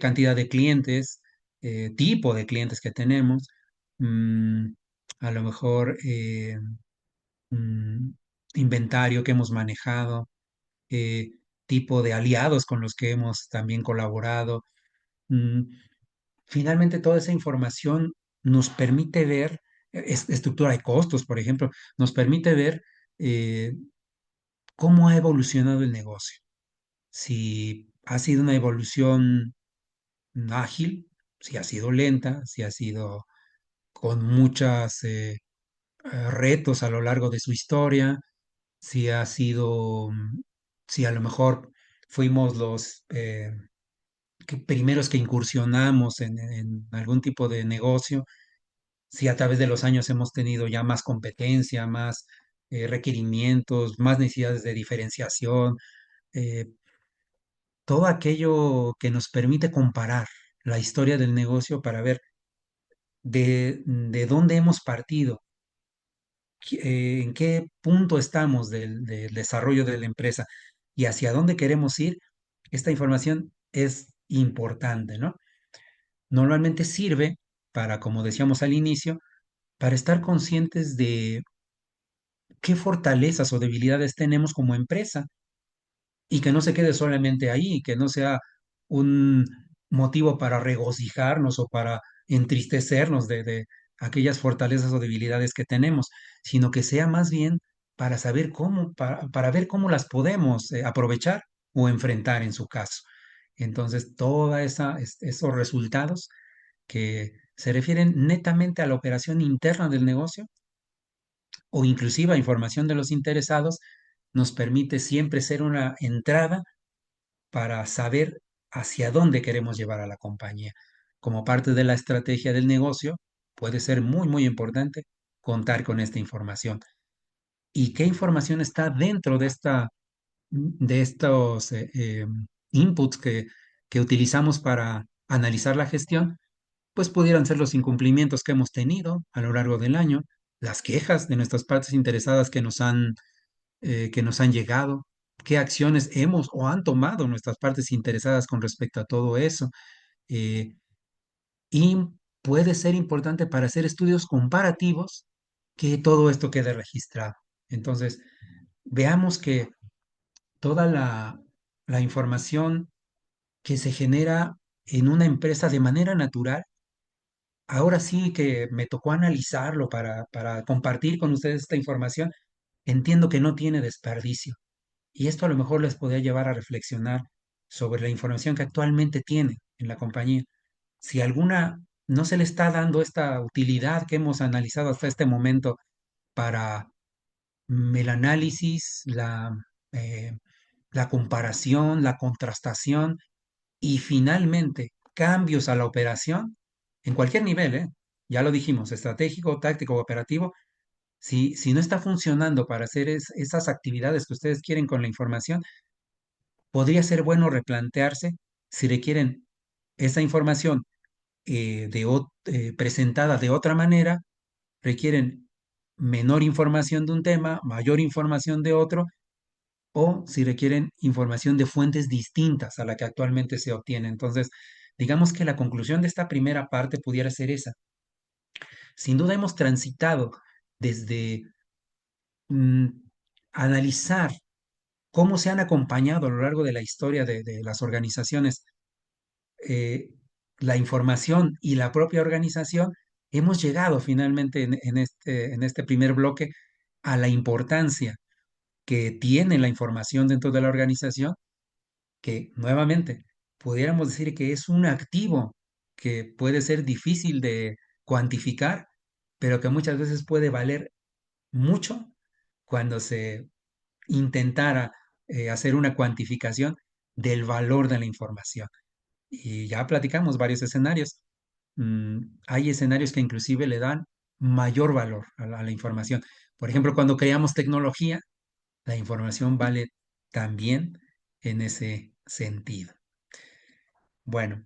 cantidad de clientes, tipo de clientes que tenemos, mm, a lo mejor mm, inventario que hemos manejado, eh, tipo de aliados con los que hemos también colaborado. Mm, Finalmente, toda esa información nos permite ver, estructura de costos, por ejemplo, nos permite ver eh, cómo ha evolucionado el negocio. Si ha sido una evolución ágil, si ha sido lenta, si ha sido con muchos retos a lo largo de su historia, si ha sido, si a lo mejor fuimos los primeros que incursionamos en algún tipo de negocio, si a través de los años hemos tenido ya más competencia, más requerimientos, más necesidades de diferenciación, eh, todo aquello que nos permite comparar la historia del negocio para ver de dónde hemos partido, en qué punto estamos del desarrollo de la empresa y hacia dónde queremos ir, esta información es importante, ¿no? Normalmente sirve para, como decíamos al inicio, para estar conscientes de qué fortalezas o debilidades tenemos como empresa y que no se quede solamente ahí, que no sea un motivo para regocijarnos o para entristecernos de aquellas fortalezas o debilidades que tenemos, sino que sea más bien para saber cómo, para ver cómo las podemos aprovechar o enfrentar en su caso. Entonces, todos esos resultados que se refieren netamente a la operación interna del negocio o inclusive a información de los interesados, nos permite siempre ser una entrada para saber hacia dónde queremos llevar a la compañía. Como parte de la estrategia del negocio, puede ser muy, muy importante contar con esta información. ¿Y qué información está dentro de estos inputs que utilizamos para analizar la gestión? Pues pudieran ser los incumplimientos que hemos tenido a lo largo del año, las quejas de nuestras partes interesadas que nos han llegado, qué acciones hemos o han tomado nuestras partes interesadas con respecto a todo eso. eh, y puede ser importante para hacer estudios comparativos que todo esto quede registrado. Entonces, veamos que toda la información que se genera en una empresa de manera natural ahora sí que me tocó analizarlo para compartir con ustedes esta información, entiendo que no tiene desperdicio. Y esto a lo mejor les podría llevar a reflexionar sobre la información que actualmente tiene en la compañía. Si alguna no se le está dando esta utilidad que hemos analizado hasta este momento para el análisis, eh, la comparación, la contrastación y finalmente cambios a la operación en cualquier nivel, ¿eh? Ya lo dijimos, estratégico, táctico, operativo. Si no está funcionando para hacer esas actividades que ustedes quieren con la información, podría ser bueno replantearse si requieren esa información presentada de otra manera, requieren menor información de un tema, mayor información de otro, o si requieren información de fuentes distintas a la que actualmente se obtiene. Entonces, digamos que la conclusión de esta primera parte pudiera ser esa. Sin duda hemos transitado desde mm, analizar cómo se han acompañado a lo largo de la historia de las organizaciones eh, la información y la propia organización, hemos llegado finalmente en este primer bloque a la importancia que tiene la información dentro de la organización, que nuevamente pudiéramos decir que es un activo que puede ser difícil de cuantificar, pero que muchas veces puede valer mucho cuando se intentara hacer una cuantificación del valor de la información. Y ya platicamos varios escenarios. Hay escenarios que inclusive le dan mayor valor a la información. Por ejemplo, cuando creamos tecnología, la información vale también en ese sentido. Bueno,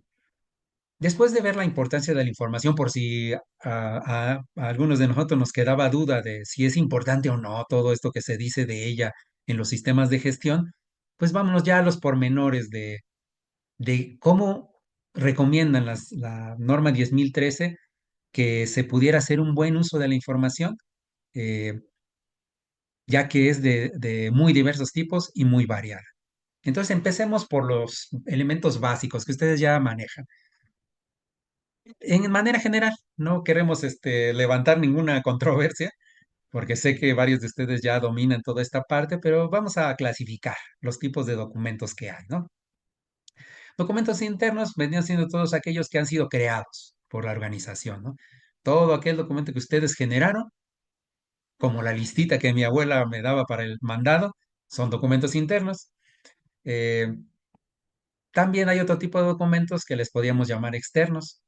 después de ver la importancia de la información, por si a algunos de nosotros nos quedaba duda de si es importante o no todo esto que se dice de ella en los sistemas de gestión, pues vámonos ya a los pormenores de cómo recomiendan la norma 10.013 que se pudiera hacer un buen uso de la información, eh, ya que es de muy diversos tipos y muy variada. Entonces empecemos por los elementos básicos que ustedes ya manejan. En manera general, no queremos levantar ninguna controversia, porque sé que varios de ustedes ya dominan toda esta parte, pero vamos a clasificar los tipos de documentos que hay, ¿no? Documentos internos vendrían siendo todos aquellos que han sido creados por la organización, ¿no? Todo aquel documento que ustedes generaron, como la listita que mi abuela me daba para el mandado, son documentos internos. Eh, También hay otro tipo de documentos que les podríamos llamar externos.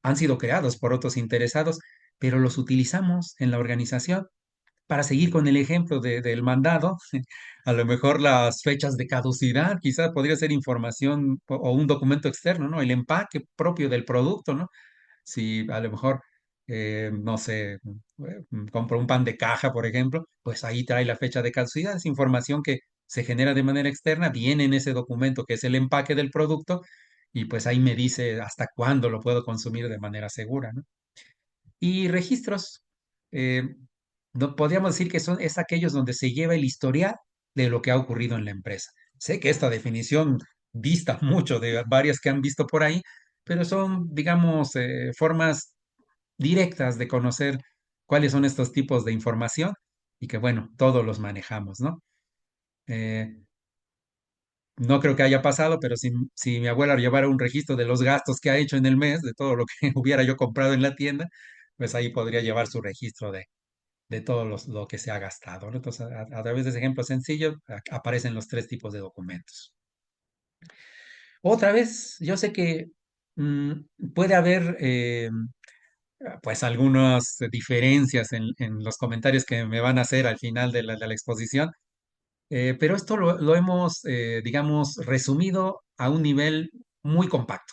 Han sido creados por otros interesados, pero los utilizamos en la organización. Para seguir con el ejemplo del mandado, a lo mejor las fechas de caducidad, quizás podría ser información o un documento externo, ¿no? El empaque propio del producto, ¿no? Si a lo mejor, no sé, compro un pan de caja, por ejemplo, pues ahí trae la fecha de caducidad. Es información que se genera de manera externa, viene en ese documento que es el empaque del producto y pues ahí me dice hasta cuándo lo puedo consumir de manera segura, ¿no? Y registros, eh, no, podríamos decir que es aquellos donde se lleva el historial de lo que ha ocurrido en la empresa. Sé que esta definición dista mucho de varias que han visto por ahí, pero son, digamos, formas directas de conocer cuáles son estos tipos de información y que, bueno, todos los manejamos, ¿no? Eh, no creo que haya pasado, pero si mi abuela llevara un registro de los gastos que ha hecho en el mes, de todo lo que hubiera yo comprado en la tienda, pues ahí podría llevar su registro de todo lo que se ha gastado, ¿no? Entonces, a través de ese ejemplo sencillo, aparecen los tres tipos de documentos. Otra vez, yo sé que puede haber pues algunas diferencias en los comentarios que me van a hacer al final de la exposición, pero esto lo hemos, digamos, resumido a un nivel muy compacto.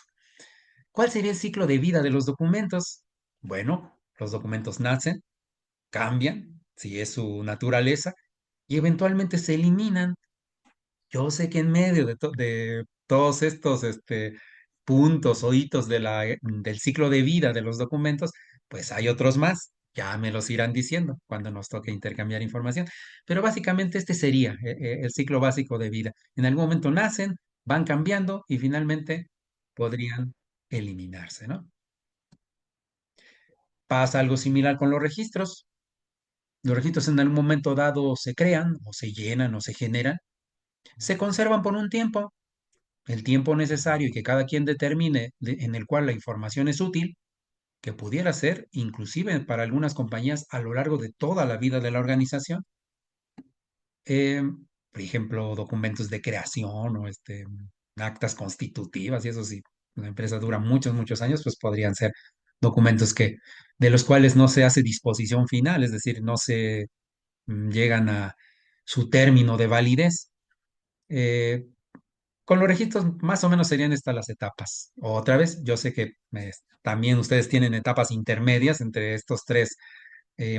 ¿Cuál sería el ciclo de vida de los documentos? Bueno, los documentos nacen, cambian, si es su naturaleza, y eventualmente se eliminan. Yo sé que en medio de todos estos puntos o hitos del ciclo de vida de los documentos, pues hay otros más. Ya me los irán diciendo cuando nos toque intercambiar información. Pero básicamente este sería el ciclo básico de vida. En algún momento nacen, van cambiando y finalmente podrían eliminarse, ¿no? Pasa algo similar con los registros. Los registros en algún momento dado se crean o se llenan o se generan, se conservan por un tiempo, el tiempo necesario y que cada quien determine en el cual la información es útil, que pudiera ser inclusive para algunas compañías a lo largo de toda la vida de la organización. Eh, por ejemplo, documentos de creación o actas constitutivas y eso sí, la empresa dura muchos, muchos años, pues podrían ser documentos de los cuales no se hace disposición final, es decir, no se llegan a su término de validez. Eh, con los registros más o menos serían estas las etapas. Otra vez, yo sé que también ustedes tienen etapas intermedias entre estos tres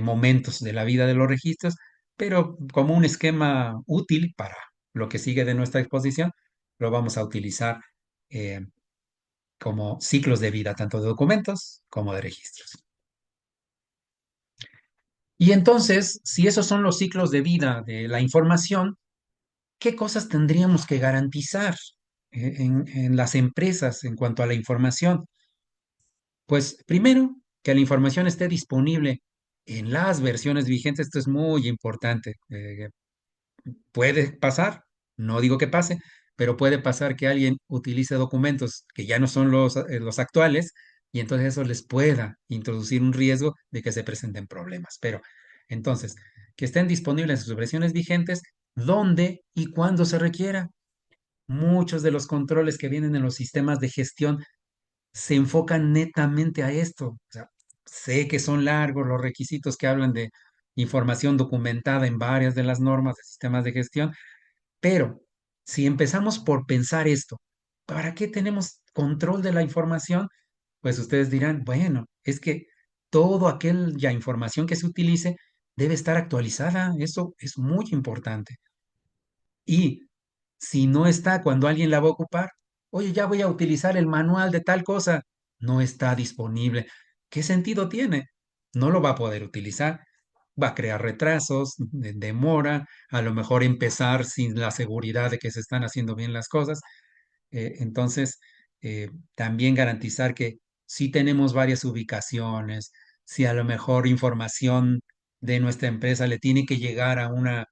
momentos de la vida de los registros, pero como un esquema útil para lo que sigue de nuestra exposición, lo vamos a utilizar eh, como ciclos de vida, tanto de documentos como de registros. Y entonces, si esos son los ciclos de vida de la información, ¿qué cosas tendríamos que garantizar en las empresas en cuanto a la información? Pues primero, que la información esté disponible en las versiones vigentes. Esto es muy importante. Puede pasar, no digo que pase, pero puede pasar que alguien utilice documentos que ya no son los actuales y entonces eso les pueda introducir un riesgo de que se presenten problemas. Pero entonces, que estén disponibles en sus versiones vigentes, donde y cuando se requiera. Muchos de los controles que vienen en los sistemas de gestión se enfocan netamente a esto. O sea, sé que son largos los requisitos que hablan de información documentada en varias de las normas de sistemas de gestión, pero si empezamos por pensar esto, ¿para qué tenemos control de la información? Pues ustedes dirán, bueno, es que todo aquella información que se utilice debe estar actualizada. Eso es muy importante. Y si no está cuando alguien la va a ocupar, oye, ya voy a utilizar el manual de tal cosa, no está disponible. ¿Qué sentido tiene? No lo va a poder utilizar. Va a crear retrasos, demora, a lo mejor empezar sin la seguridad de que se están haciendo bien las cosas. Entonces, también garantizar que si tenemos varias ubicaciones, si a lo mejor información de nuestra empresa le tiene que llegar a una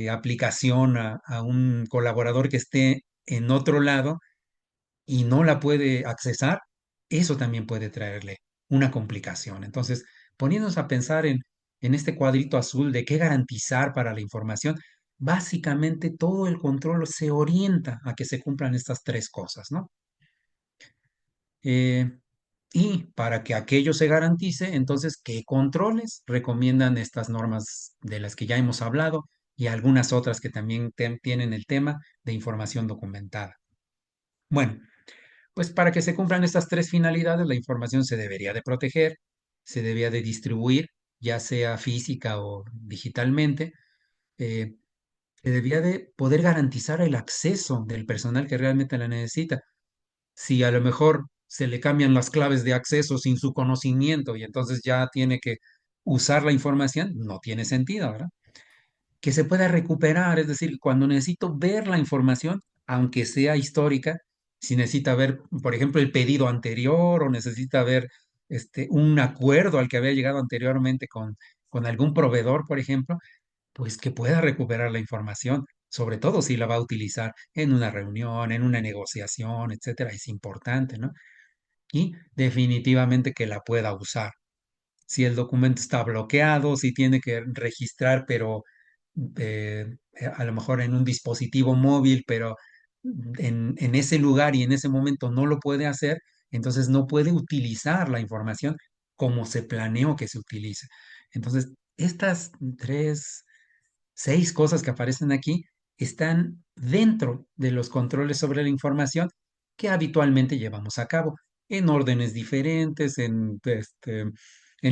aplicación, a un colaborador que esté en otro lado y no la puede accesar, eso también puede traerle una complicación. Entonces, poniéndonos a pensar en este cuadrito azul de qué garantizar para la información, básicamente todo el control se orienta a que se cumplan estas tres cosas, ¿no? Eh, y para que aquello se garantice, entonces, ¿qué controles recomiendan estas normas de las que ya hemos hablado y algunas otras que también tienen el tema de información documentada? Bueno, pues para que se cumplan estas tres finalidades, la información se debería de proteger, se debería de distribuir, ya sea física o digitalmente, eh, se debería de poder garantizar el acceso del personal que realmente la necesita. Si a lo mejor se le cambian las claves de acceso sin su conocimiento y entonces ya tiene que usar la información, no tiene sentido, ¿verdad? Que se pueda recuperar, es decir, cuando necesito ver la información, aunque sea histórica, si necesita ver, por ejemplo, el pedido anterior o necesita ver un acuerdo al que había llegado anteriormente con algún proveedor, por ejemplo, pues que pueda recuperar la información, sobre todo si la va a utilizar en una reunión, en una negociación, etcétera, es importante, ¿no? Y definitivamente que la pueda usar si el documento está bloqueado, si tiene que registrar, pero a lo mejor en un dispositivo móvil, pero en ese lugar y en ese momento no lo puede hacer, entonces no puede utilizar la información como se planeó que se utilice. Entonces, estas seis cosas que aparecen aquí están dentro de los controles sobre la información que habitualmente llevamos a cabo en órdenes diferentes, en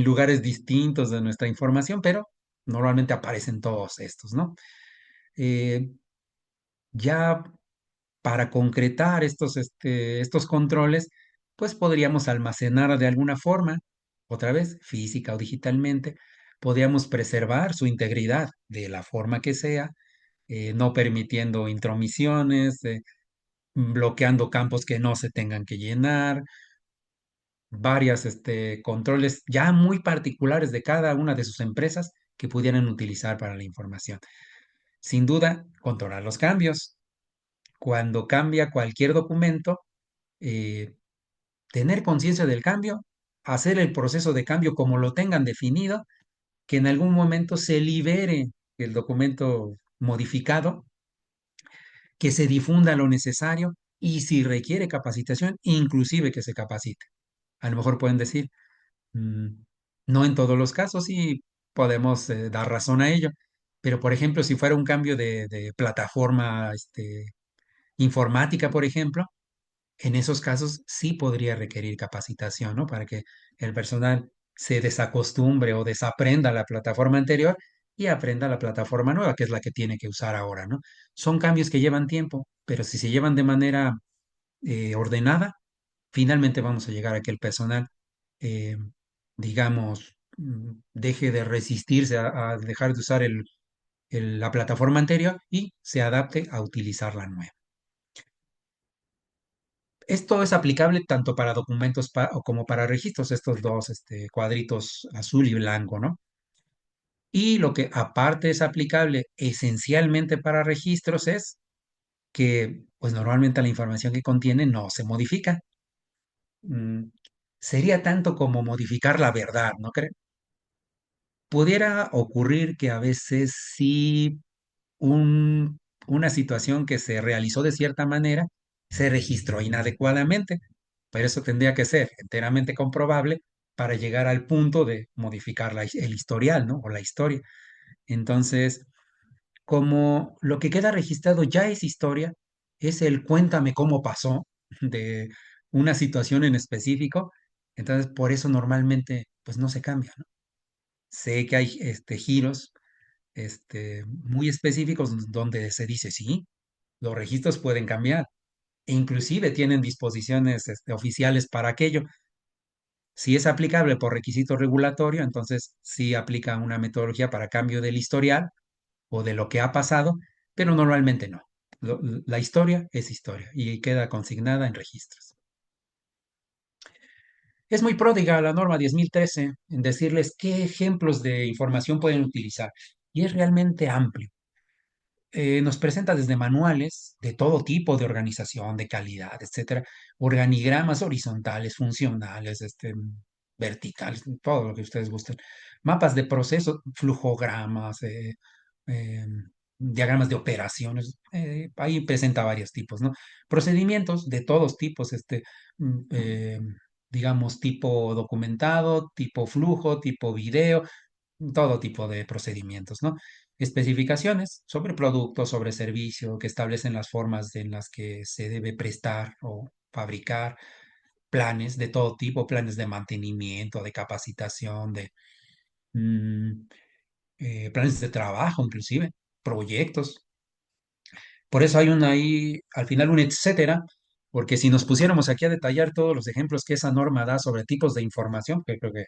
lugares distintos de nuestra información, pero normalmente aparecen todos estos, ¿no? Eh, ya para concretar estos controles, pues podríamos almacenar de alguna forma, otra vez, física o digitalmente, podríamos preservar su integridad de la forma que sea, no permitiendo intromisiones, bloqueando campos que no se tengan que llenar, varias controles ya muy particulares de cada una de sus empresas que pudieran utilizar para la información. Sin duda, controlar los cambios. Cuando cambia cualquier documento, eh, tener conciencia del cambio, hacer el proceso de cambio como lo tengan definido, que en algún momento se libere el documento modificado, que se difunda lo necesario y si requiere capacitación, inclusive que se capacite. A lo mejor pueden decir, mm, no en todos los casos y podemos dar razón a ello, pero por ejemplo, si fuera un cambio de plataforma informática, por ejemplo, en esos casos sí podría requerir capacitación, ¿no? Para que el personal se desacostumbre o desaprenda la plataforma anterior y aprenda la plataforma nueva, que es la que tiene que usar ahora, ¿no? Son cambios que llevan tiempo, pero si se llevan de manera ordenada, finalmente vamos a llegar a que el personal, eh, digamos, deje de resistirse a dejar de usar la plataforma anterior y se adapte a utilizar la nueva. Esto es aplicable tanto para documentos o como para registros, estos dos cuadritos azul y blanco, ¿no? Y lo que aparte es aplicable esencialmente para registros es que, pues normalmente la información que contiene no se modifica. Mm, sería tanto como modificar la verdad, ¿no cree? Pudiera ocurrir que a veces sí una situación que se realizó de cierta manera se registró inadecuadamente, pero eso tendría que ser enteramente comprobable para llegar al punto de modificar el historial, ¿no? O la historia. Entonces, como lo que queda registrado ya es historia, es el cuéntame cómo pasó de una situación en específico, entonces por eso normalmente pues no se cambia, ¿no? Sé que hay giros muy específicos donde se dice, sí, los registros pueden cambiar e inclusive tienen disposiciones oficiales para aquello. Si es aplicable por requisito regulatorio, entonces sí aplica una metodología para cambio del historial o de lo que ha pasado, pero normalmente no. La historia es historia y queda consignada en registros. Es muy pródiga la norma 10.013 en decirles qué ejemplos de información pueden utilizar y es realmente amplio. Nos presenta desde manuales de todo tipo de organización, de calidad, etcétera, organigramas horizontales, funcionales, verticales, todo lo que ustedes gusten, mapas de proceso, flujogramas, eh, diagramas de operaciones, ahí presenta varios tipos, ¿no? Procedimientos de todos tipos, mm, eh, digamos, tipo documentado, tipo flujo, tipo video, todo tipo de procedimientos, ¿no? Especificaciones sobre producto, sobre servicio, que establecen las formas en las que se debe prestar o fabricar, planes de todo tipo, planes de mantenimiento, de capacitación, mm, planes de trabajo, inclusive, proyectos. Por eso hay ahí, al final, un etcétera, porque si nos pusiéramos aquí a detallar todos los ejemplos que esa norma da sobre tipos de información, que creo que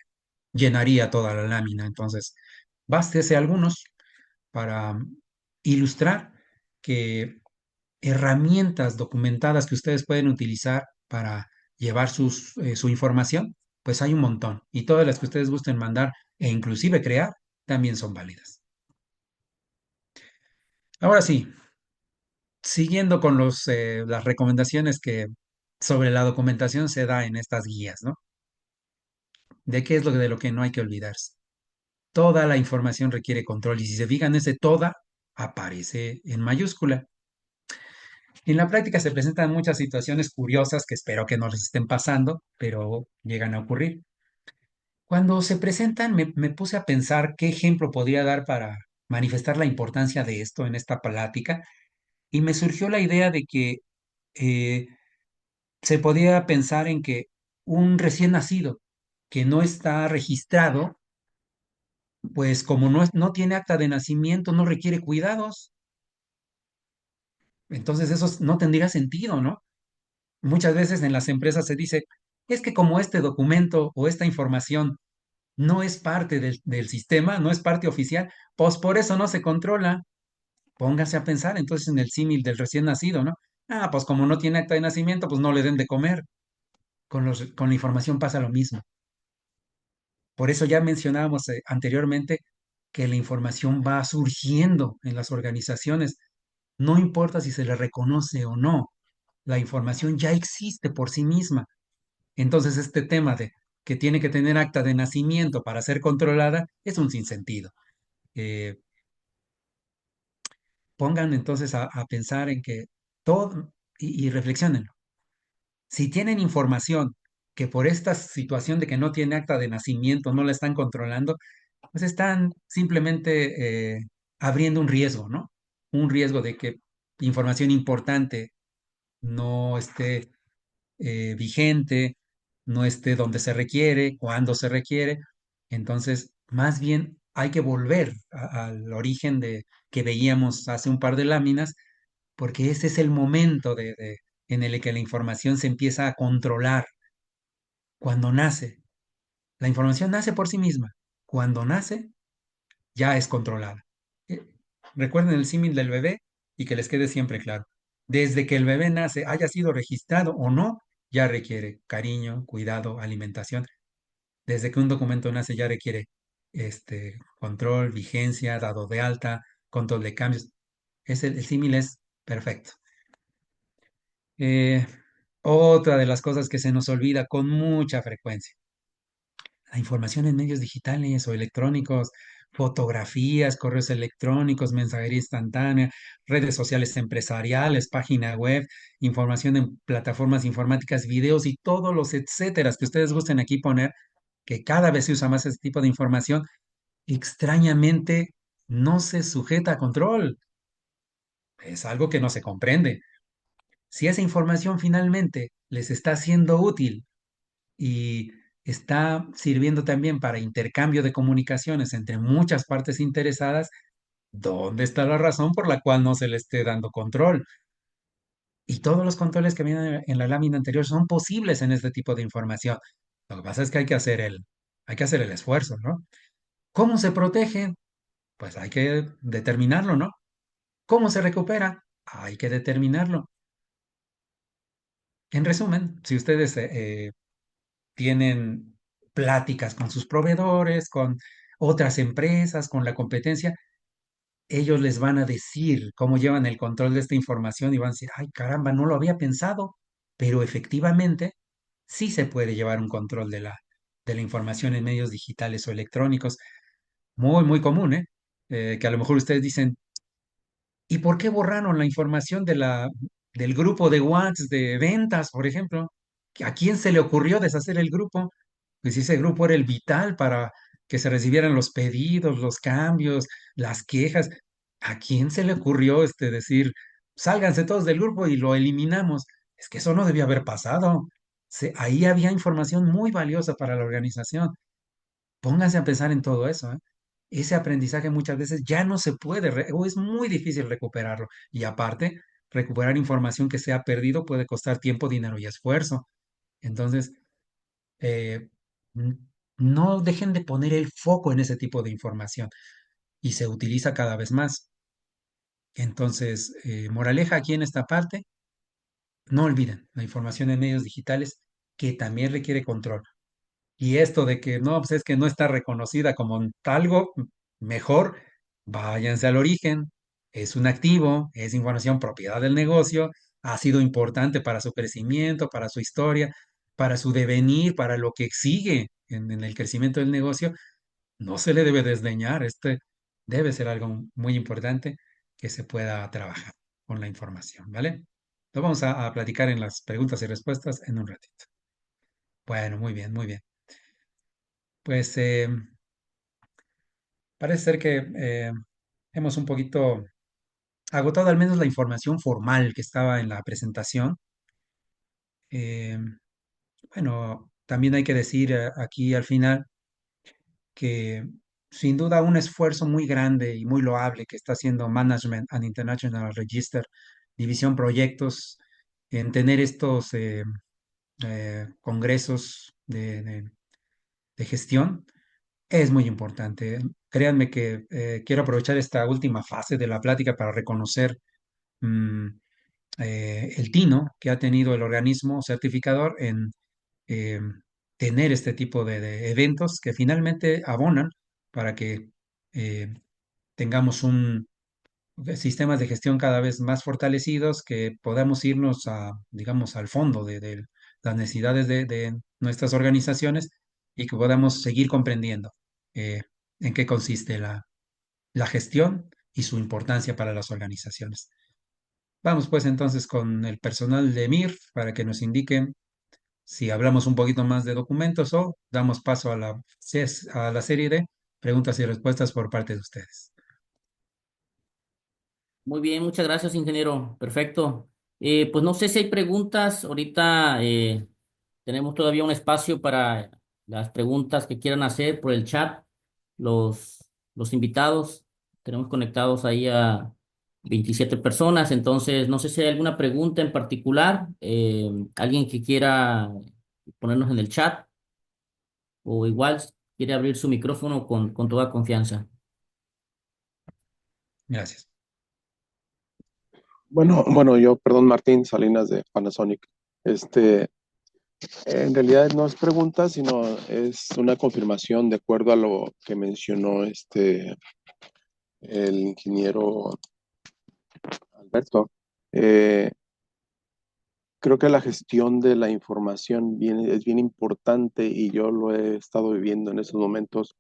llenaría toda la lámina. Entonces, bástese algunos para ilustrar que herramientas documentadas que ustedes pueden utilizar para llevar su información, pues hay un montón. Y todas las que ustedes gusten mandar e inclusive crear, también son válidas. Ahora sí, siguiendo con las recomendaciones que sobre la documentación se da en estas guías, ¿no? ¿De qué es de lo que no hay que olvidarse? Toda la información requiere control y si se fijan, ese toda aparece en mayúscula. En la práctica se presentan muchas situaciones curiosas que espero que no les estén pasando, pero llegan a ocurrir. Cuando se presentan, me puse a pensar qué ejemplo podría dar para manifestar la importancia de esto en esta plática y me surgió la idea de que eh, se podía pensar en que un recién nacido que no está registrado, pues como no tiene acta de nacimiento, no requiere cuidados. Entonces eso no tendría sentido, ¿no? Muchas veces en las empresas se dice, es que como este documento o esta información no es parte del sistema, no es parte oficial, pues por eso no se controla. Póngase a pensar entonces en el símil del recién nacido, ¿no? Ah, pues como no tiene acta de nacimiento, pues no le den de comer. con la información pasa lo mismo. Por eso ya mencionábamos anteriormente que la información va surgiendo en las organizaciones. No importa si se le reconoce o no, la información ya existe por sí misma. Entonces, este tema de que tiene que tener acta de nacimiento para ser controlada es un sinsentido. Eh, Pongan entonces a pensar en que todo, y reflexionen. Si tienen información que por esta situación de que no tiene acta de nacimiento no la están controlando, pues están simplemente abriendo un riesgo, ¿no? Un riesgo de que información importante no esté vigente, no esté donde se requiere, cuando se requiere. Entonces, más bien hay que volver al origen de que veíamos hace un par de láminas, porque ese es el momento en el que la información se empieza a controlar cuando nace. La información nace por sí misma. Cuando nace, ya es controlada. Eh, Recuerden el símil del bebé y que les quede siempre claro. Desde que el bebé nace, haya sido registrado o no, ya requiere cariño, cuidado, alimentación. Desde que un documento nace, ya requiere control, vigencia, dado de alta, control de cambios. El símil es perfecto. Eh, Otra de las cosas que se nos olvida con mucha frecuencia, la información en medios digitales o electrónicos, fotografías, correos electrónicos, mensajería instantánea, redes sociales empresariales, página web, información en plataformas informáticas, videos y todos los etcéteras que ustedes gusten aquí poner, que cada vez se usa más este tipo de información, extrañamente no se sujeta a control. Es algo que no se comprende. Si esa información finalmente les está siendo útil y está sirviendo también para intercambio de comunicaciones entre muchas partes interesadas, ¿dónde está la razón por la cual no se le esté dando control? Y todos los controles que vienen en la lámina anterior son posibles en este tipo de información. Lo que pasa es que hay que hacer el esfuerzo, ¿no? ¿Cómo se protege? Pues hay que determinarlo, ¿no? ¿Cómo se recupera? Hay que determinarlo. En resumen, si ustedes tienen pláticas con sus proveedores, con otras empresas, con la competencia, ellos les van a decir cómo llevan el control de esta información y van a decir, ay caramba, no lo había pensado, pero efectivamente sí se puede llevar un control de la información en medios digitales o electrónicos. Muy, muy común, ¿eh? Que a lo mejor ustedes dicen, ¿y por qué borraron la información del grupo de WhatsApp de ventas, por ejemplo? ¿A quién se le ocurrió deshacer el grupo? Pues si ese grupo era el vital para que se recibieran los pedidos, los cambios, las quejas. ¿A quién se le ocurrió decir, sálganse todos del grupo y lo eliminamos? Es que eso no debía haber pasado. Ahí había información muy valiosa para la organización. Pónganse a pensar en todo eso, ¿eh? Ese aprendizaje muchas veces ya no se puede o es muy difícil recuperarlo. Y aparte, recuperar información que se ha perdido puede costar tiempo, dinero y esfuerzo. Entonces, eh, n- no dejen de poner el foco en ese tipo de información y se utiliza cada vez más. Entonces, moraleja aquí en esta parte, no olviden la información en medios digitales que también requiere control. Y esto de que no, pues es que no está reconocida como algo mejor, váyanse al origen. Es un activo, es información propiedad del negocio, ha sido importante para su crecimiento, para su historia, para su devenir, para lo que sigue en el crecimiento del negocio. No se le debe desdeñar. Este debe ser algo muy importante que se pueda trabajar con la información, ¿vale? Lo vamos a platicar en las preguntas y respuestas en un ratito. Bueno, muy bien, muy bien. Pues parece ser que hemos un poquito agotado al menos la información formal que estaba en la presentación. Eh, bueno, también hay que decir aquí al final que sin duda un esfuerzo muy grande y muy loable que está haciendo Management and International Register, División Proyectos, en tener estos congresos de gestión es muy importante. Créanme que quiero aprovechar esta última fase de la plática para reconocer mm, el tino que ha tenido el organismo certificador eh, tener este tipo de eventos que finalmente abonan para que eh, tengamos un sistemas de gestión cada vez más fortalecidos, que podamos irnos a, digamos, al fondo de las necesidades de nuestras organizaciones y que podamos seguir comprendiendo eh, en qué consiste la gestión y su importancia para las organizaciones. Vamos pues entonces con el personal de MIR para que nos indiquen si hablamos un poquito más de documentos o damos paso a a la serie de preguntas y respuestas por parte de ustedes. Muy bien, muchas gracias, ingeniero. Perfecto. Pues no sé si hay preguntas. Ahorita tenemos todavía un espacio para las preguntas que quieran hacer por el chat. Los invitados, tenemos conectados ahí a 27 personas, entonces no sé si hay alguna pregunta en particular, alguien que quiera ponernos en el chat o igual quiere abrir su micrófono con toda confianza. Gracias. Bueno, yo, perdón, Martín Salinas de Panasonic. Este, en realidad no es pregunta, sino es una confirmación de acuerdo a lo que mencionó el ingeniero Alberto. Eh, Creo que la gestión de la información es bien importante y yo lo he estado viviendo en estos momentos,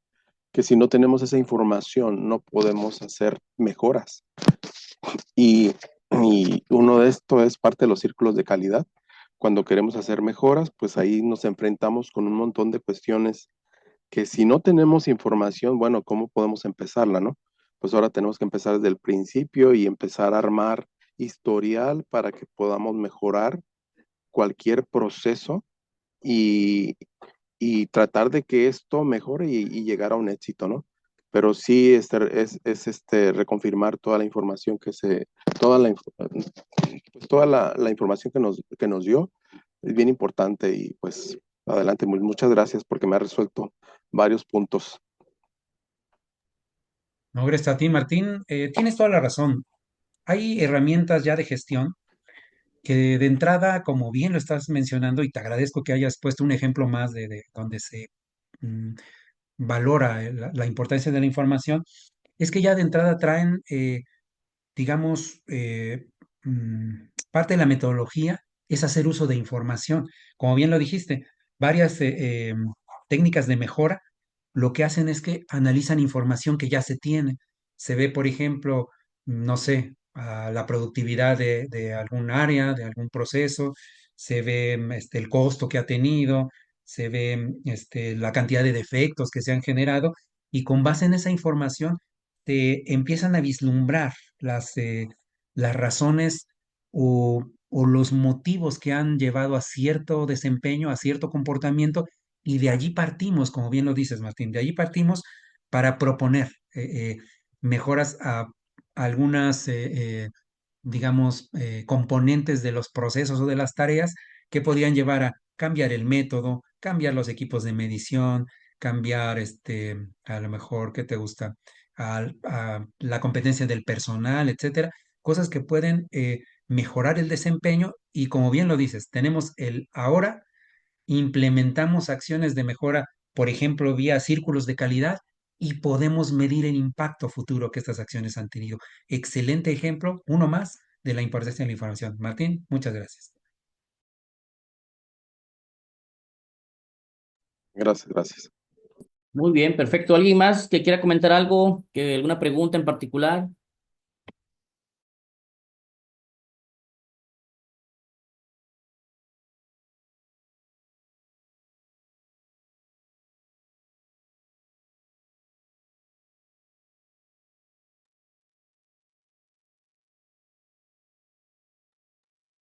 que si no tenemos esa información no podemos hacer mejoras. Y, y uno de esto es parte de los círculos de calidad. Cuando queremos hacer mejoras, pues ahí nos enfrentamos con un montón de cuestiones que si no tenemos información, bueno, ¿cómo podemos empezarla, no? Pues ahora tenemos que empezar desde el principio y empezar a armar historial para que podamos mejorar cualquier proceso y, y tratar de que esto mejore y llegar a un éxito, ¿no? Pero sí es reconfirmar toda la información toda la, pues, toda la información que nos dio es bien importante y pues adelante, muchas gracias porque me ha resuelto varios puntos. No, gracias a ti, Martín. Tienes toda la razón. Hay herramientas ya de gestión que de entrada, como bien lo estás mencionando, y te agradezco que hayas puesto un ejemplo más de donde se mm, valora la importancia de la información, es que ya de entrada traen digamos, parte de la metodología es hacer uso de información. Como bien lo dijiste, varias técnicas de mejora lo que hacen es que analizan información que ya se tiene. Se ve, por ejemplo, no sé, la productividad de algún área, de algún proceso, se ve el costo que ha tenido, se ve la cantidad de defectos que se han generado y con base en esa información te empiezan a vislumbrar las razones o los motivos que han llevado a cierto desempeño, a cierto comportamiento, y de allí partimos, como bien lo dices, Martín, de allí partimos para proponer mejoras a algunas, digamos, componentes de los procesos o de las tareas que podían llevar a cambiar el método, cambiar los equipos de medición, cambiar, a lo mejor, ¿qué te gusta? A la competencia del personal, etcétera, cosas que pueden mejorar el desempeño y como bien lo dices, tenemos el ahora, implementamos acciones de mejora, por ejemplo, vía círculos de calidad y podemos medir el impacto futuro que estas acciones han tenido. Excelente ejemplo, uno más de la importancia de la información. Martín, muchas gracias. Gracias, gracias. Muy bien, perfecto. ¿Alguien más que quiera comentar algo, que alguna pregunta en particular?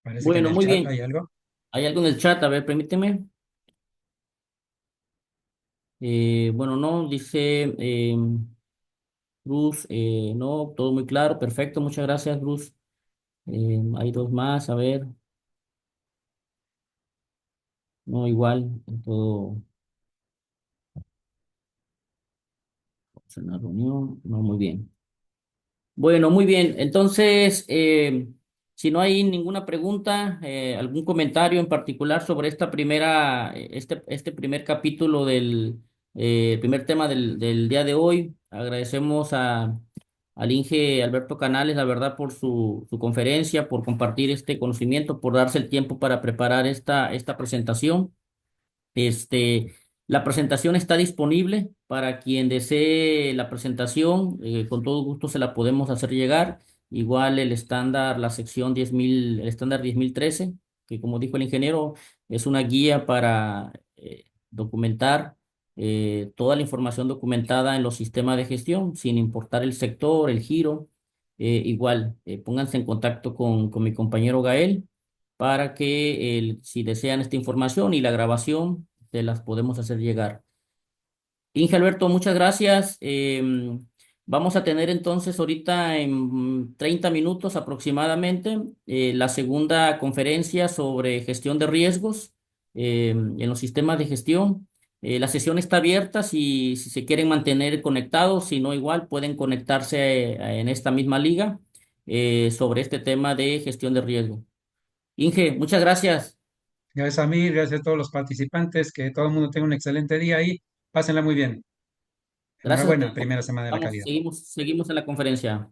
Parece que en Bueno, el muy chat bien. hay algo. ¿Hay algo en el chat? A ver, permíteme. Bueno, no, dice Bruce, no, todo muy claro, perfecto, muchas gracias, Bruce. Hay dos más, a ver, no, igual, todo, en la reunión, no, muy bien. Bueno, muy bien, entonces, Si no hay ninguna pregunta, algún comentario en particular sobre esta primera, este primer capítulo primer tema del día de hoy, agradecemos al Inge Alberto Canales, la verdad, por su conferencia, por compartir este conocimiento, por darse el tiempo para preparar esta presentación. Este, la presentación está disponible para quien desee la presentación, con todo gusto se la podemos hacer llegar. Igual el estándar, la sección 10.000, el estándar 10.013, que como dijo el ingeniero, es una guía para documentar toda la información documentada en los sistemas de gestión, sin importar el sector, el giro. Igual, pónganse en contacto con mi compañero Gael para que si desean esta información y la grabación, te las podemos hacer llegar. Inge Alberto, muchas gracias. Vamos a tener entonces ahorita en 30 minutos aproximadamente la segunda conferencia sobre gestión de riesgos en los sistemas de gestión. La sesión está abierta si se quieren mantener conectados, si no igual pueden conectarse en esta misma liga sobre este tema de gestión de riesgo. Inge, muchas gracias. Gracias a mí, gracias a todos los participantes, que todo el mundo tenga un excelente día y pásenla muy bien. Gracias a Enhorabuena, todos. primera semana de la Vamos, calidad. seguimos en la conferencia.